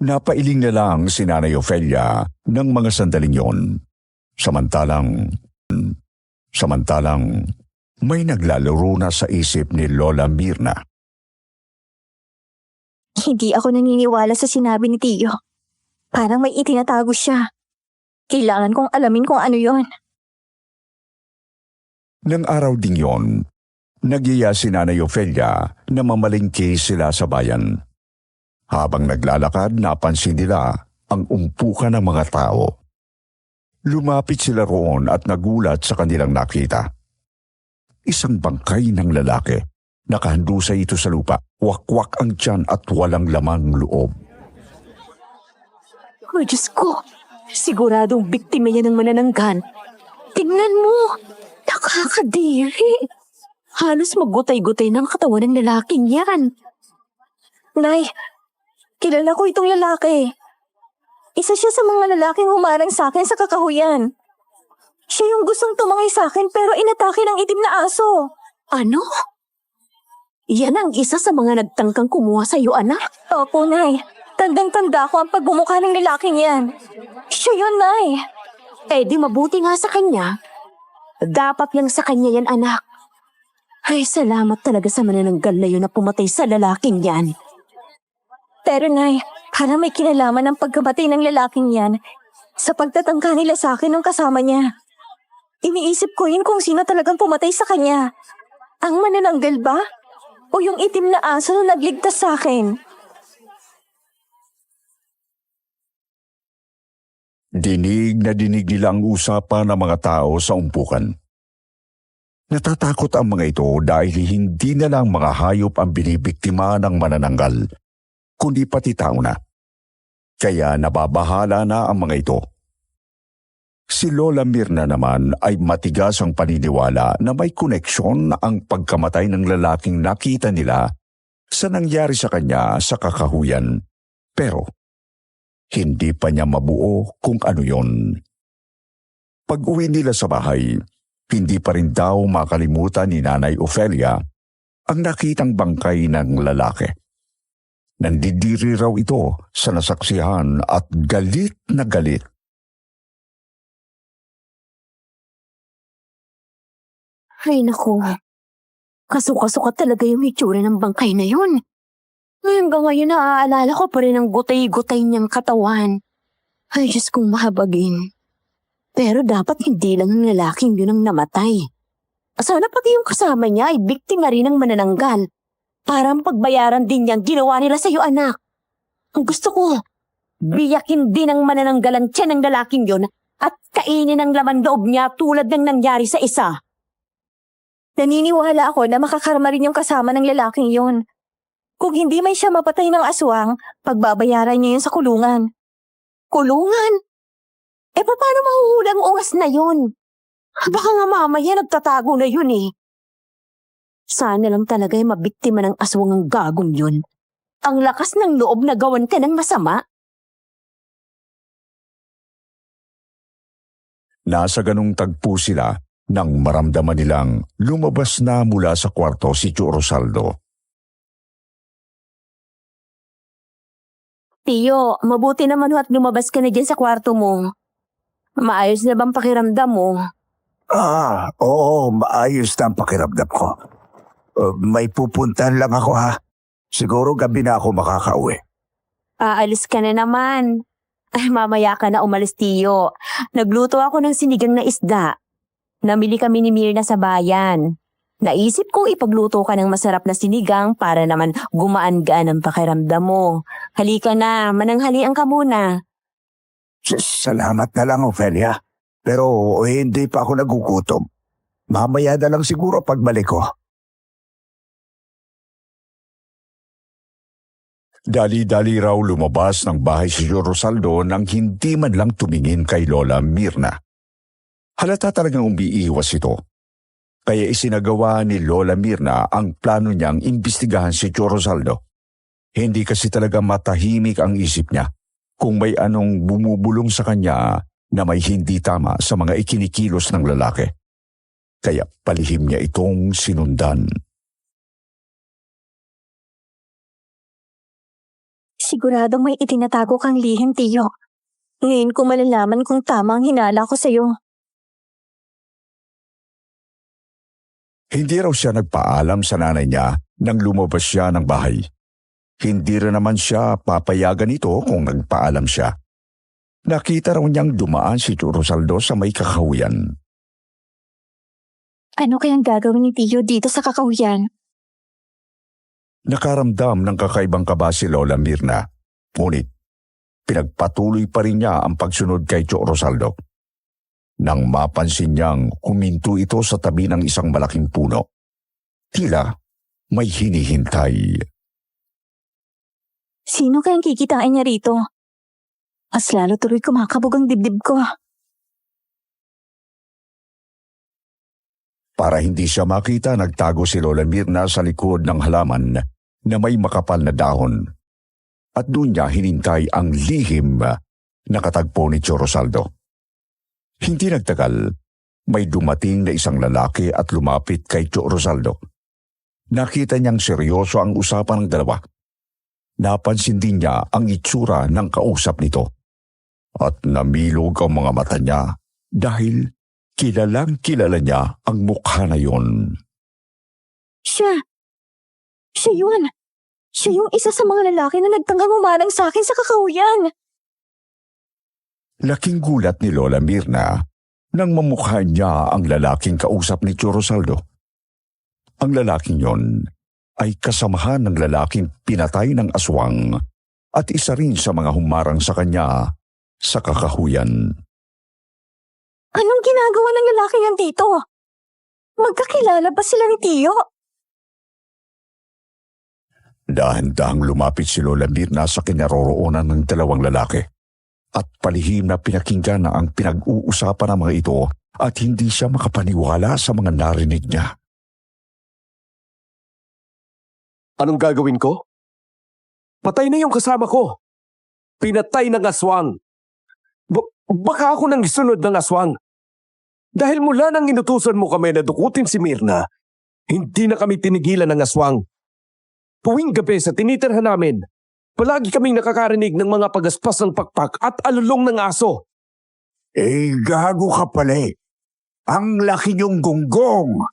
[SPEAKER 2] Napailing na lang si Nanay Ofelia ng mga sandaling yon. Samantalang may naglalaro na sa isip ni Lola Mirna.
[SPEAKER 5] Hindi ako naniniwala sa sinabi ni Tiyo. Parang may itinatago siya. Kailangan kong alamin kung ano yon.
[SPEAKER 2] Nang araw ding yon, nagiya si Nanay Ofelia na mamalingki sila sa bayan. Habang naglalakad, napansin nila ang umpukan ng mga tao. Lumapit sila roon at nagulat sa kanilang nakita. Isang bangkay ng lalaki. Nakahandusay ito sa lupa, wakwak ang tiyan at walang lamang loob.
[SPEAKER 3] Oh, Diyos ko! Siguradong biktima yan ng manananggan. Tingnan mo! Nakakadiri! Halos maggutay-gutay ng katawan ng lalaking yan.
[SPEAKER 5] Nay, kilala ko itong lalaki. Isa siya sa mga lalaking humarang sa akin sa kakahuyan. Siya yung gustong tumangay sa akin pero inatake ng itim na aso.
[SPEAKER 3] Ano? Yan ang isa sa mga nagtangkang kumuha sa iyo, anak?
[SPEAKER 5] Opo, Nay. Tandang-tanda ko ang pagbumukha ng lalaking yan. Siya yun, Nay.
[SPEAKER 3] Eh di mabuti nga sa kanya. Dapat lang sa kanya yan, anak. Ay, salamat talaga sa manananggal na yun na pumatay sa lalaking yan.
[SPEAKER 5] Pero, Nay, parang may kinalaman ang pagkabatay ng lalaking yan sa pagtatangka nila sa akin nung kasama niya. Iniisip ko yun kung sino talagang pumatay sa kanya. Ang manananggal ba? O yung itim na aso na nagligtas sa akin?
[SPEAKER 2] Dinig na dinig nila ang usapan ng mga tao sa umpukan. Natatakot ang mga ito dahil hindi na lang mga hayop ang binibiktima ng manananggal, kundi pati tao na. Kaya nababahala na ang mga ito. Si Lola Mirna naman ay matigas ang paniniwala na may koneksyon ang pagkamatay ng lalaking nakita nila sa nangyari sa kanya sa kakahuyan. Pero hindi pa niya mabuo kung ano yon. Pag-uwi nila sa bahay, hindi pa rin daw makalimutan ni Nanay Ofelia ang nakitang bangkay ng lalaki. Nandidiri raw ito sa nasaksihan at galit na galit.
[SPEAKER 3] Ay, naku. Kasuka-suka talaga yung itsura ng bangkay na yun. Hanggang ngayon naaalala ko pa rin ang gutay-gutay niyang katawan. Ay, Diyos kong mahabagin. Pero dapat hindi lang ang lalaking yun ang namatay. Sana pati yung kasama niya ay biktima rin ng manananggal. Parang pagbayaran din niyang ginawa nila sa iyo, anak. Ang gusto ko, biyakin din ang manananggal ang tiyan ng lalaking yun at kainin ang laman loob niya tulad ng nangyari sa isa.
[SPEAKER 5] Naniniwala ako na makakarma rin yung kasama ng lalaking yon. Kung hindi may siya mapatay ng aswang, pagbabayaran niya yun sa kulungan.
[SPEAKER 3] Kulungan? Eh, paano mahuhulang ungas na yun? Baka nga mamaya nagtatago na yun eh. Sana lang talaga ay mabiktima ng aswang ang gagong yun. Ang lakas ng loob na gawan ka ng masama.
[SPEAKER 2] Nasa ganung tagpo sila nang maramdaman nilang lumabas na mula sa kwarto si Tio Rosaldo.
[SPEAKER 3] Tiyo, mabuti naman at lumabas ka na dyan sa kwarto mo. Maayos na bang pakiramdam mo?
[SPEAKER 4] Oo, maayos na ang pakiramdam ko. May pupuntahan lang ako ha. Siguro gabi na ako makakauwi.
[SPEAKER 3] Aalis ka na naman. Ay, mamaya ka na umalis, Tiyo. Nagluto ako ng sinigang na isda. Namili kami ni Mirna sa bayan. Naisip kong ipagluto ka ng masarap na sinigang para naman gumaan-gaan ang pakiramdam mo. Halika na, mananghalian ka muna.
[SPEAKER 4] Salamat na lang, Ofelia. Pero hindi pa ako nagugutom. Mamaya na lang siguro pagbalik ko.
[SPEAKER 2] Dali-dali raw lumabas ng bahay si Tio Rosaldo nang hindi man lang tumingin kay Lola Mirna. Halata talagang umiiwas ito. Kaya isinagawa ni Lola Mirna ang plano niyang imbestigahan si Tio Rosaldo. Hindi kasi talaga matahimik ang isip niya kung may anong bumubulong sa kanya na may hindi tama sa mga ikinikilos ng lalaki. Kaya palihim niya itong sinundan.
[SPEAKER 5] Siguradong may itinatago kang lihim, Tiyo. Ngayon ko malalaman kung tama ang hinala ko sa'yo.
[SPEAKER 2] Hindi raw siya nagpaalam sa nanay niya nang lumabas siya ng bahay. Hindi rin naman siya papayagan ito kung nagpaalam siya. Nakita raw niyang dumaan si Tio Rosaldo sa may kakahuyan.
[SPEAKER 5] Ano kayang gagawin ni Tiyo dito sa kakahuyan?
[SPEAKER 2] Nakaramdam ng kakaibang kaba si Lola Mirna. Ngunit, pinagpatuloy pa rin niya ang pagsunod kay Tio Rosaldo. Nang mapansin niyang huminto ito sa tabi ng isang malaking puno, tila may hinihintay.
[SPEAKER 5] Sino kayang kikitain niya rito? Mas lalo tuloy kumakabog ang dibdib ko.
[SPEAKER 2] Para hindi siya makita, nagtago si Lola Mirna sa likod ng halaman na may makapal na dahon. At doon niya hinintay ang lihim na katagpo ni Tio Rosaldo. Hindi nagtagal, may dumating na isang lalaki at lumapit kay Tio Rosaldo. Nakita niyang seryoso ang usapan ng dalawa. Napansin din niya ang itsura ng kausap nito. At namilog ang mga mata niya dahil kilalang kilala niya ang mukha na yon.
[SPEAKER 5] Siya yun. Siya yung isa sa mga lalaki na nagtanggang umarang sa akin sa kakahuyan.
[SPEAKER 2] Laking gulat ni Lola Mirna nang mamukha niya ang lalaking kausap ni Tio Rosaldo. Ang lalaking yon ay kasamahan ng lalaking pinatay ng aswang at isa rin sa mga humarang sa kanya sa kakahuyan.
[SPEAKER 5] Anong ginagawa ng lalaki yan dito? Magkakilala ba sila ni Tiyo?
[SPEAKER 2] Dahan-dahang lumapit si Lola Mirna sa kinaroroonan ng dalawang lalaki at palihim na pinakinggan na ang pinag-uusapan ng mga ito at hindi siya makapaniwala sa mga narinig niya.
[SPEAKER 6] Anong gagawin ko? Patay na yung kasama ko. Pinatay ng aswang. Baka ako nang isunod ng aswang. Dahil mula nang inutusan mo kami na dukutin si Mirna, hindi na kami tinigilan ng aswang. Tuwing gabi sa tinitirhan namin, palagi kaming nakakarinig ng mga pagaspas ng pakpak at alulong ng aso.
[SPEAKER 4] Gago ka pala eh. Ang laki niyong gonggong.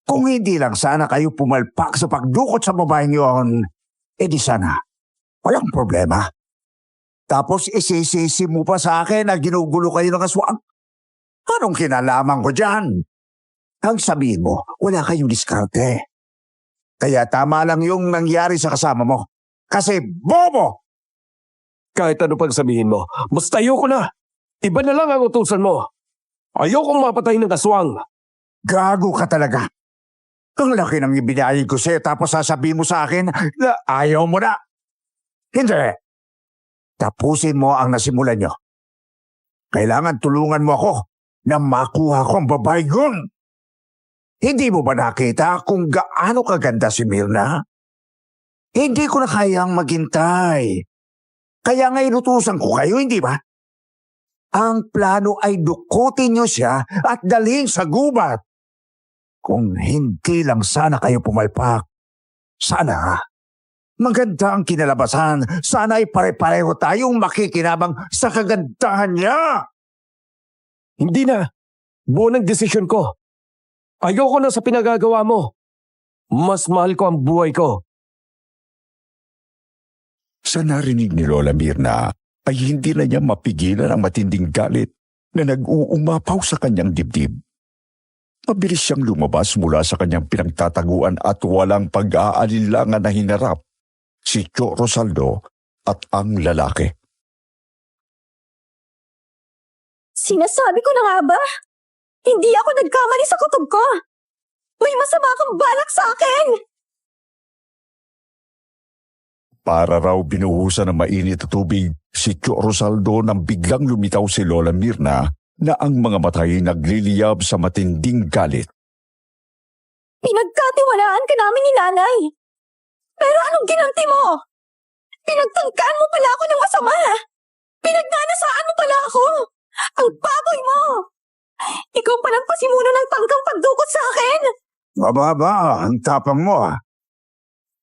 [SPEAKER 4] Kung hindi lang sana kayo pumalpak sa pagdukot sa babaeng yon, di sana, walang problema. Tapos isisisi mo pa sa akin na ginugulo kayo ng aswang. Anong kinalaman ko dyan? Ang sabihin mo, wala kayong diskarte. Kaya tama lang yung nangyari sa kasama mo. Kasi bobo!
[SPEAKER 6] Kahit ano pang sabihin mo, basta ayoko na. Iba na lang ang utusan mo. Ayokong mapatay ng aswang.
[SPEAKER 4] Gago ka talaga. Ang laki ng ibinayad ko sa'yo tapos sasabihin mo sa akin na ayaw mo na. Hindi. Tapusin mo ang nasimulan nyo. Kailangan tulungan mo ako na makuha ko ang babae yun. Hindi mo ba nakita kung gaano kaganda si Mirna? Hindi ko na kayang maghintay. Kaya nga inutusan ko kayo, hindi ba? Ang plano ay dukutin niyo siya at dalhin sa gubat. Kung hindi lang sana kayo pumalpak, sana maganda ang kinalabasan. Sana ay pare-pareho tayong makikinabang sa kagandahan niya.
[SPEAKER 6] Hindi na. Buo ng desisyon ko. Ayoko na sa pinagagawa mo. Mas mahal ko ang buhay ko.
[SPEAKER 2] Sa narinig ni Lola Mirna ay hindi na niya mapigilan ang matinding galit na nag-uumapaw sa kanyang dibdib. Mabilis siyang lumabas mula sa kanyang pinagtataguan at walang pag-aalinlangan na hinarap si Tio Rosaldo at ang lalaki.
[SPEAKER 5] Sinasabi ko na nga ba? Hindi ako nagkamali sa kutob ko. May masama kang balak sa akin.
[SPEAKER 2] Para raw binuhusan ng mainit na tubig si Tio Rosaldo nang biglang lumitaw si Lola Mirna na ang mga mata ay nagliliyab sa matinding galit.
[SPEAKER 5] Pinagkatiwalaan ka namin ni nanay. Pero anong ginanti mo? Pinagtangkaan mo pala ako ng masama. Pinagnanasaan mo pala ako. Ang baboy mo. Ikaw palang pasimuno ng tangkang pagdukot sa akin.
[SPEAKER 4] Mababa, ang tapang mo ah.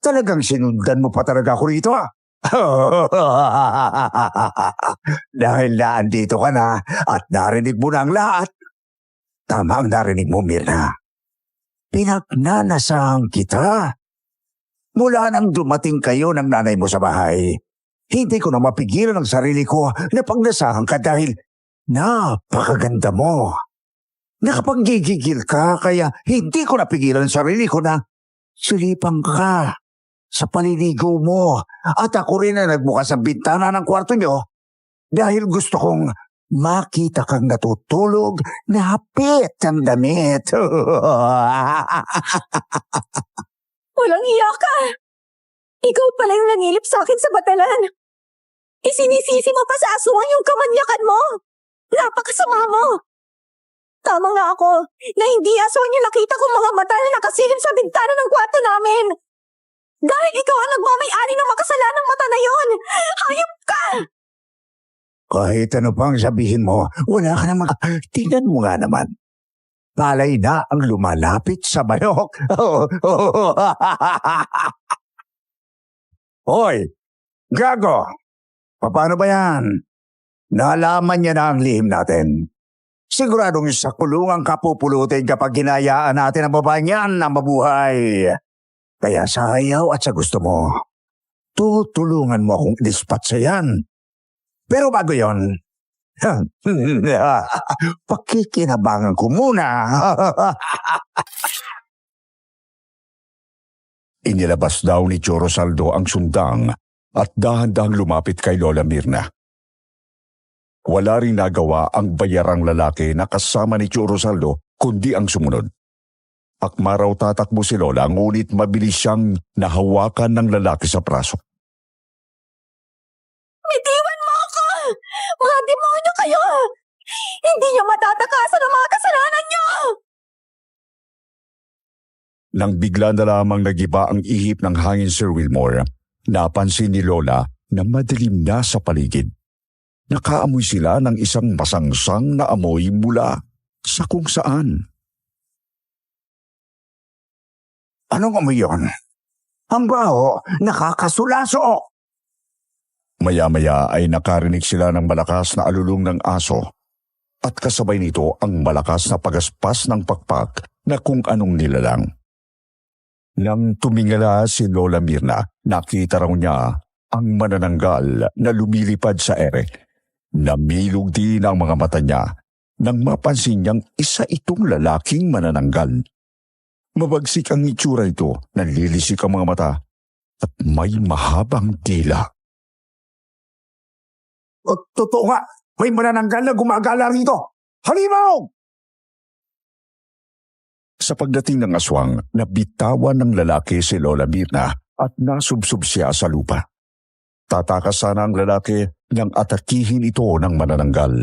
[SPEAKER 4] Talagang sinundan mo pa talaga ako rito ah. Dahil naandito ka na at narinig mo na ang lahat. Tama ang narinig mo, Mirna. Pinagnanasahan kita. Mula nang dumating kayo ng nanay mo sa bahay, hindi ko na mapigilan ang sarili ko na pagnasahan ka dahil napakaganda mo. Nakapanggigigil ka kaya hindi ko napigilan ang sarili ko na silipan ka sa paliligo mo. At ako rin na nagbukas ang bintana ng kwarto nyo dahil gusto kong makita kang natutulog na hapit ang damit.
[SPEAKER 5] Walang iya ka! Ikaw pala yung nangilip sa akin sa batalan. Isinisisi mo pa sa aswang yung kamanyakan mo. Napakasama mo. Tama nga ako na hindi aswang yung nakita kong mga mata na nakasilip sa bintana ng kwarto namin. Dahil ikaw ang nagmamay-ari ng makasalanang mata na yon. Hayop ka!
[SPEAKER 4] Kahit ano pang sabihin mo, wala ka namang... Tingnan mo nga naman. Palay na ang lumalapit sa bayok. Hoy, gago! Paano ba yan? Nalaman niya na ang lihim natin. Siguradong sa kulungan kapupulutin kapag ginayaan natin ang babaeng yan na mabuhay. Kaya sa ayaw at sa gusto mo, tutulungan mo akong ilispat sa yan. Pero bago yon, pakikinabangan ko muna.
[SPEAKER 2] Inilabas daw ni Tio Rosaldo ang sundang at dahan-dahang lumapit kay Lola Mirna. Wala ring nagawa ang bayarang lalaki na kasama ni Tio Rosaldo kundi ang sumunod. Akma raw tatakbo si Lola ngunit mabilis siyang nahawakan ng lalaki sa braso.
[SPEAKER 5] Bitiwan mo ako! Mga demonyo kayo! Hindi niyo matatakasan ang mga kasalanan niyo!
[SPEAKER 2] Nang bigla na lamang nagiba ang ihip ng hangin, Sir Wilmore, napansin ni Lola na madilim na sa paligid. Nakaamoy sila ng isang masangsang na amoy mula sa kung saan.
[SPEAKER 4] Anong amoy yun? Ang baho, nakakasulaso.
[SPEAKER 2] Maya-maya ay nakarinig sila ng malakas na alulong ng aso at kasabay nito ang malakas na pagaspas ng pakpak na kung anong nilalang. Nang tumingala si Lola Mirna, nakita raw niya ang manananggal na lumilipad sa ere. Namilog din ang mga mata niya nang mapansin niyang isa itong lalaking manananggal. Mabagsik ang itsura ito, nanlilisik ang mga mata at may mahabang dila.
[SPEAKER 4] Totoo nga, may manananggal na gumagala rito. Halimaw!
[SPEAKER 2] Sa pagdating ng aswang, nabitawan ng lalaki si Lola Mirna at nasubsob siya sa lupa. Tatakas sana ang lalaki nang atakihin ito ng manananggal.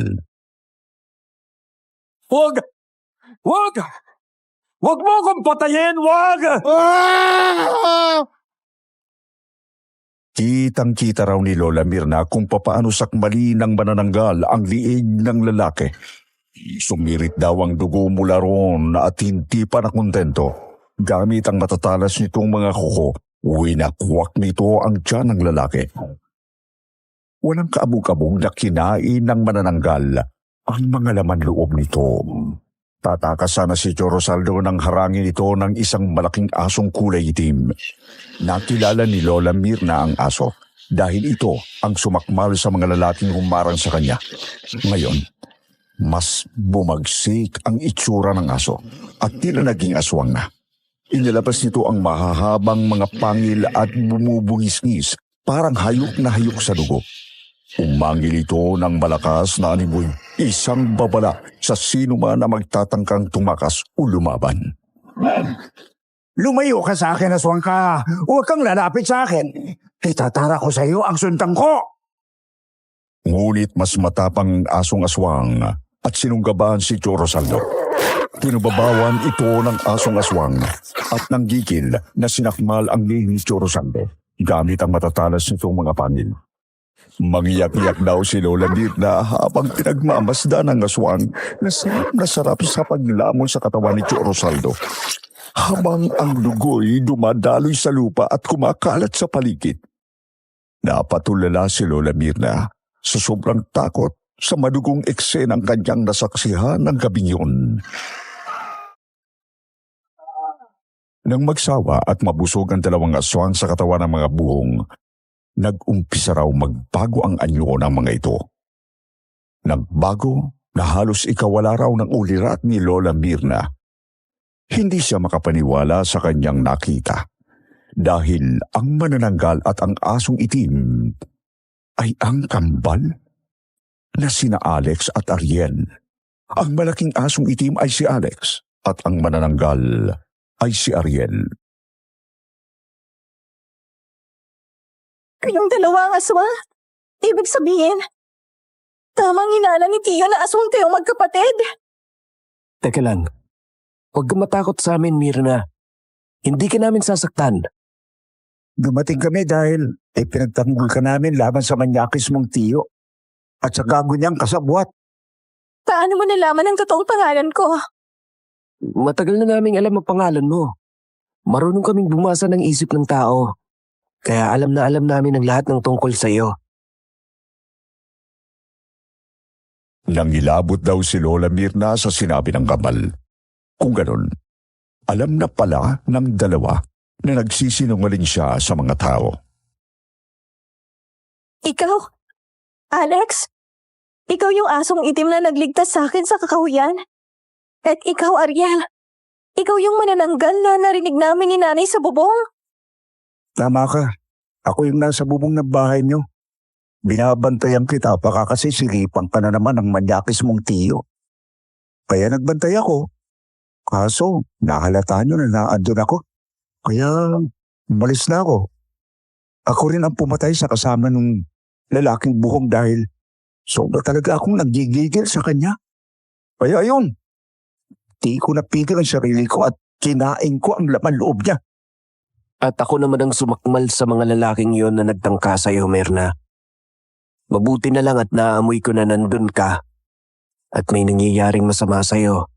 [SPEAKER 6] Wag! Wag! Wag mo akong patayin! Wag!
[SPEAKER 2] Kitang-kita raw ni Lola Mirna kung papaano sakmali ng manananggal ang liig ng lalaki. Sumirit daw ang dugo mula roon at hindi pa nakontento. Gamit ang matatalas nitong mga kuko, winakwak nito ang tiyan ng lalaki. Walang kaabog-abog na kinain ng manananggal ang mga laman loob nito. Tatakas sana si Tio Rosaldo nang harangin ito ng isang malaking asong kulay itim. Nakilala ni Lola Mirna ang aso dahil ito ang sumakmal sa mga lalaking humarang sa kanya. Ngayon, mas bumagsik ang itsura ng aso at tila naging aswang na. Inilabas nito ang mahahabang mga pangil at bumubungis-ngis parang hayok na hayok sa dugo. Umangil ito ng malakas na animoy, isang babala sa sino man na magtatangkang tumakas o lumaban.
[SPEAKER 4] Lumayo ka sa akin, aswang ka. Huwag kang lalapit sa akin. Itatara ko sa iyo ang suntang ko.
[SPEAKER 2] Ngunit mas matapang ang asong aswang at sinunggabahan si Tio Rosaldo. Pinubabawan ito ng asong aswang at nanggigil na sinakmal ang ni Tio Rosaldo gamit ang matatalas nitong mga pangil. Mangiyak-iyak daw si Lola Mirna habang pinagmamasdan ng aswang na sarap sa paglamon sa katawan ni Tio Rosaldo. Habang ang dugo'y dumadaloy sa lupa at kumakalat sa paligid. Napatulala si Lola Mirna sa sobrang takot sa madugong eksenang kanyang nasaksihan ng gabing yun. Nang magsawa at mabusog ang dalawang aswang sa katawan ng mga buhong, nag-umpisa raw magbago ang anyo ng mga ito. Nagbago na halos ikawala raw ng ulirat ni Lola Mirna. Hindi siya makapaniwala sa kanyang nakita dahil ang manananggal at ang asong itim ay ang kambal na sina Alex at Ariel. Ang malaking asong itim ay si Alex at ang manananggal ay si Ariel.
[SPEAKER 5] Kayong dalawa ang aswang? Ibig sabihin, tamang hinala ni Tio na aswang kayong magkapatid.
[SPEAKER 6] Teka lang. Huwag ka matakot sa amin, Mirna. Hindi ka namin sasaktan.
[SPEAKER 4] Dumating kami dahil pinagtanggol ka namin laban sa manyakis mong Tiyo at sa gago niyang kasabwat.
[SPEAKER 5] Paano mo nalaman ang totoong pangalan ko?
[SPEAKER 6] Matagal na naming alam ang pangalan mo. Marunong kaming bumasa ng isip ng tao. Kaya alam na alam namin ang lahat ng tungkol sa iyo.
[SPEAKER 2] Nangilabot daw si Lola Mirna sa sinabi ng kambal. Kung ganon, alam na pala ng dalawa na nagsisinungaling siya sa mga tao.
[SPEAKER 5] Ikaw? Alex? Ikaw yung asong itim na nagligtas sa akin sa kakahuyan? At ikaw, Ariel? Ikaw yung manananggal na narinig namin ni nanay sa bubong?
[SPEAKER 4] Tama ka. Ako yung nasa bubong ng bahay niyo. Binabantayan kita baka kasi siripan ka na naman ng manyakis mong Tiyo. Kaya nagbantay ako. Kaso, nahalata niyo na naandun ako. Kaya, umalis na ako. Ako rin ang pumatay sa kasama ng lalaking buhong dahil sobra talaga akong nagigigil sa kanya. Kaya ayun, di ko napigil ang sarili ko at kinain ko ang laman loob niya.
[SPEAKER 6] At ako naman ang sumakmal sa mga lalaking yon na nagtangka sa iyo, Mirna. Mabuti na lang at naamoy ko na nandun ka at may nangyayaring masama sa iyo.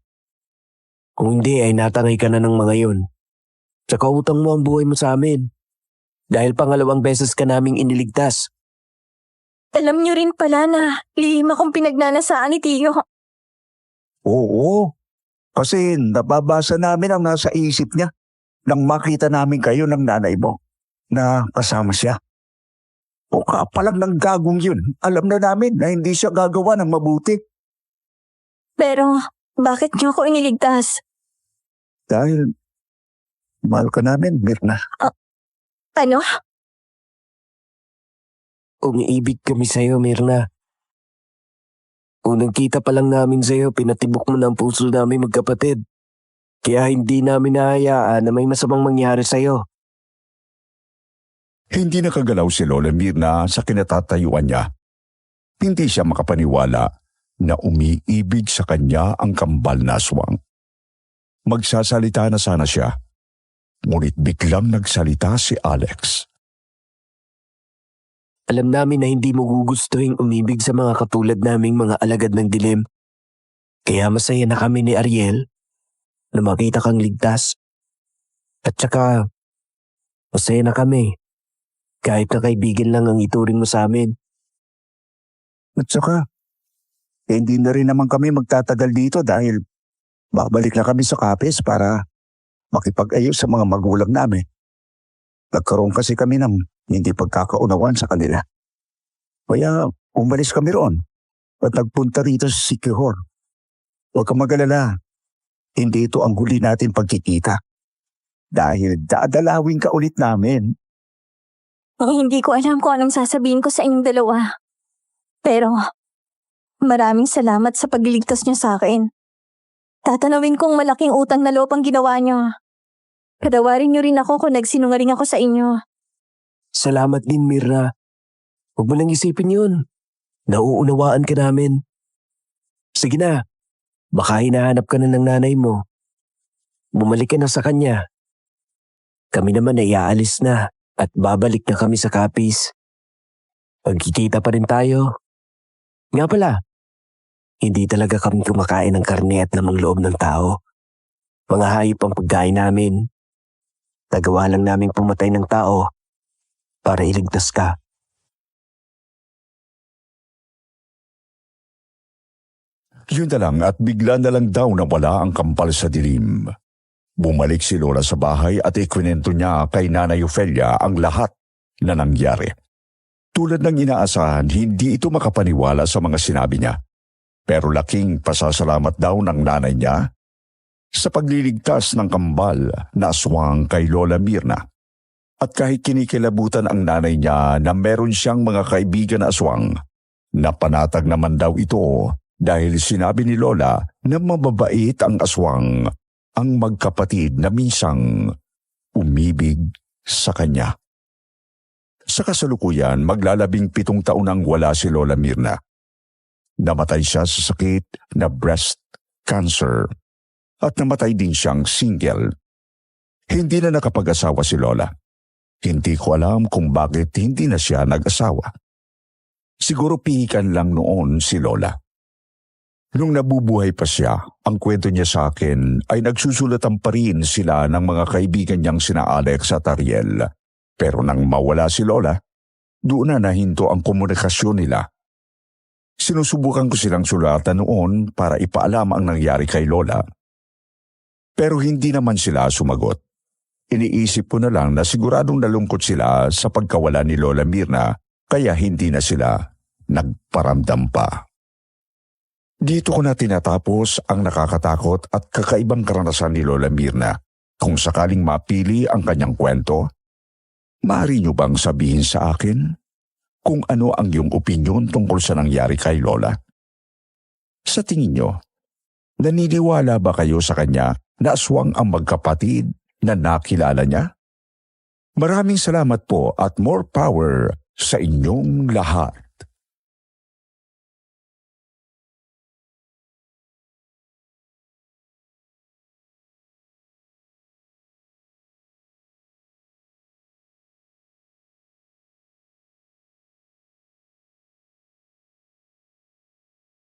[SPEAKER 6] Kung hindi ay natangay ka na ng mga yon. Tsaka utang mo ang buhay mo sa amin. Dahil pangalawang beses ka naming iniligtas.
[SPEAKER 5] Alam niyo rin pala na lihim akong pinagnanasaan ni Tio.
[SPEAKER 4] Oo, kasi nababasa namin ang nasa isip niya nang makita namin kayo ng nanay mo na kasama siya. O kapalang ng gagong yun, alam na namin na hindi siya gagawa ng mabuti.
[SPEAKER 5] Pero bakit niyo ako iniligtas?
[SPEAKER 4] Dahil mahal ka namin, Mirna.
[SPEAKER 5] Ano?
[SPEAKER 6] Umiibig kami sa iyo, Mirna. Unang kita pa lang namin sa iyo, pinatibok mo ng puso namin magkapatid. Kaya hindi namin nahayaan na may masamang mangyari sa iyo.
[SPEAKER 2] Hindi nakagalaw si Lola Mirna sa kinatatayuan niya. Hindi siya makapaniwala na umiibig sa kanya ang kambal na aswang. Magsasalita na sana siya, ngunit biglang nagsalita si Alex.
[SPEAKER 6] Alam namin na hindi mo gugustuhin umibig sa mga katulad naming mga alagad ng dilim. Kaya masaya na kami ni Ariel na makita kang ligtas. At saka, masaya na kami kahit na kaibigan lang ang ituring mo sa amin.
[SPEAKER 4] At saka, hindi na rin naman kami magtatagal dito dahil babalik na kami sa Capiz para makipag-ayos sa mga magulang namin. Nagkaroon kasi kami ng hindi pagkakaunawan sa kanila. Kaya umalis kami roon at nagpunta rito sa Siquijor. Huwag kang mag-alala, hindi ito ang huli natin pagkikita. Dahil dadalawin ka ulit namin.
[SPEAKER 5] Hindi ko alam kung anong sasabihin ko sa inyong dalawa. Pero maraming salamat sa pagliligtas niyo sa akin. Tatanawin kong malaking utang na loob ang ginawa niyo. Patawarin niyo rin ako kung nagsinungaling ako sa inyo.
[SPEAKER 6] Salamat din, Mirna. Huwag mo lang isipin yun. Nauunawaan ka namin. Sige na, baka hinahanap ka na ng nanay mo. Bumalik ka na sa kanya. Kami naman ay aalis na at babalik na kami sa Capiz. Pagkikita pa rin tayo. Nga pala, hindi talaga kami kumakain ng karne at lamang loob ng tao. Mga hayop ang pagkain namin. Nagawa lang naming pumatay ng tao para iligtas ka.
[SPEAKER 2] Yun na lang at bigla na lang daw nawala ang kambal sa dilim. Bumalik si Lola sa bahay at ikwinento niya kay Nanay Ofelia ang lahat na nangyari. Tulad ng inaasahan, hindi ito makapaniwala sa mga sinabi niya. Pero laking pasasalamat daw ng nanay niya sa pagliligtas ng kambal na aswang kay Lola Mirna. At kahit kinikilabutan ang nanay niya na meron siyang mga kaibigan na aswang, napanatag naman daw ito dahil sinabi ni Lola na mababait ang aswang, ang magkapatid na minsang umibig sa kanya. Sa kasalukuyan, maglalabing 7 taon nang wala si Lola Mirna. Namatay siya sa sakit na breast cancer at namatay din siyang single. Hindi na nakapag-asawa si Lola. Hindi ko alam kung bakit hindi na siya nag-asawa. Siguro pihikan lang noon si Lola. Nung nabubuhay pa siya, ang kwento niya sa akin ay nagsusulatan pa rin sila ng mga kaibigan niyang sina Alex at Ariel. Pero nang mawala si Lola, doon na nahinto ang komunikasyon nila. Sinusubukan ko silang sulatan noon para ipaalam ang nangyari kay Lola. Pero hindi naman sila sumagot. Iniisip ko na lang na siguradong nalungkot sila sa pagkawala ni Lola Mirna kaya hindi na sila nagparamdam pa. Dito ko na tinatapos ang nakakatakot at kakaibang karanasan ni Lola Mirna. Kung sakaling mapili ang kanyang kwento, maaari niyo bang sabihin sa akin kung ano ang iyong opinyon tungkol sa nangyari kay Lola? Sa tingin niyo, naniniwala ba kayo sa kanya na aswang ang magkapatid na nakilala niya? Maraming salamat po at more power sa inyong lahat.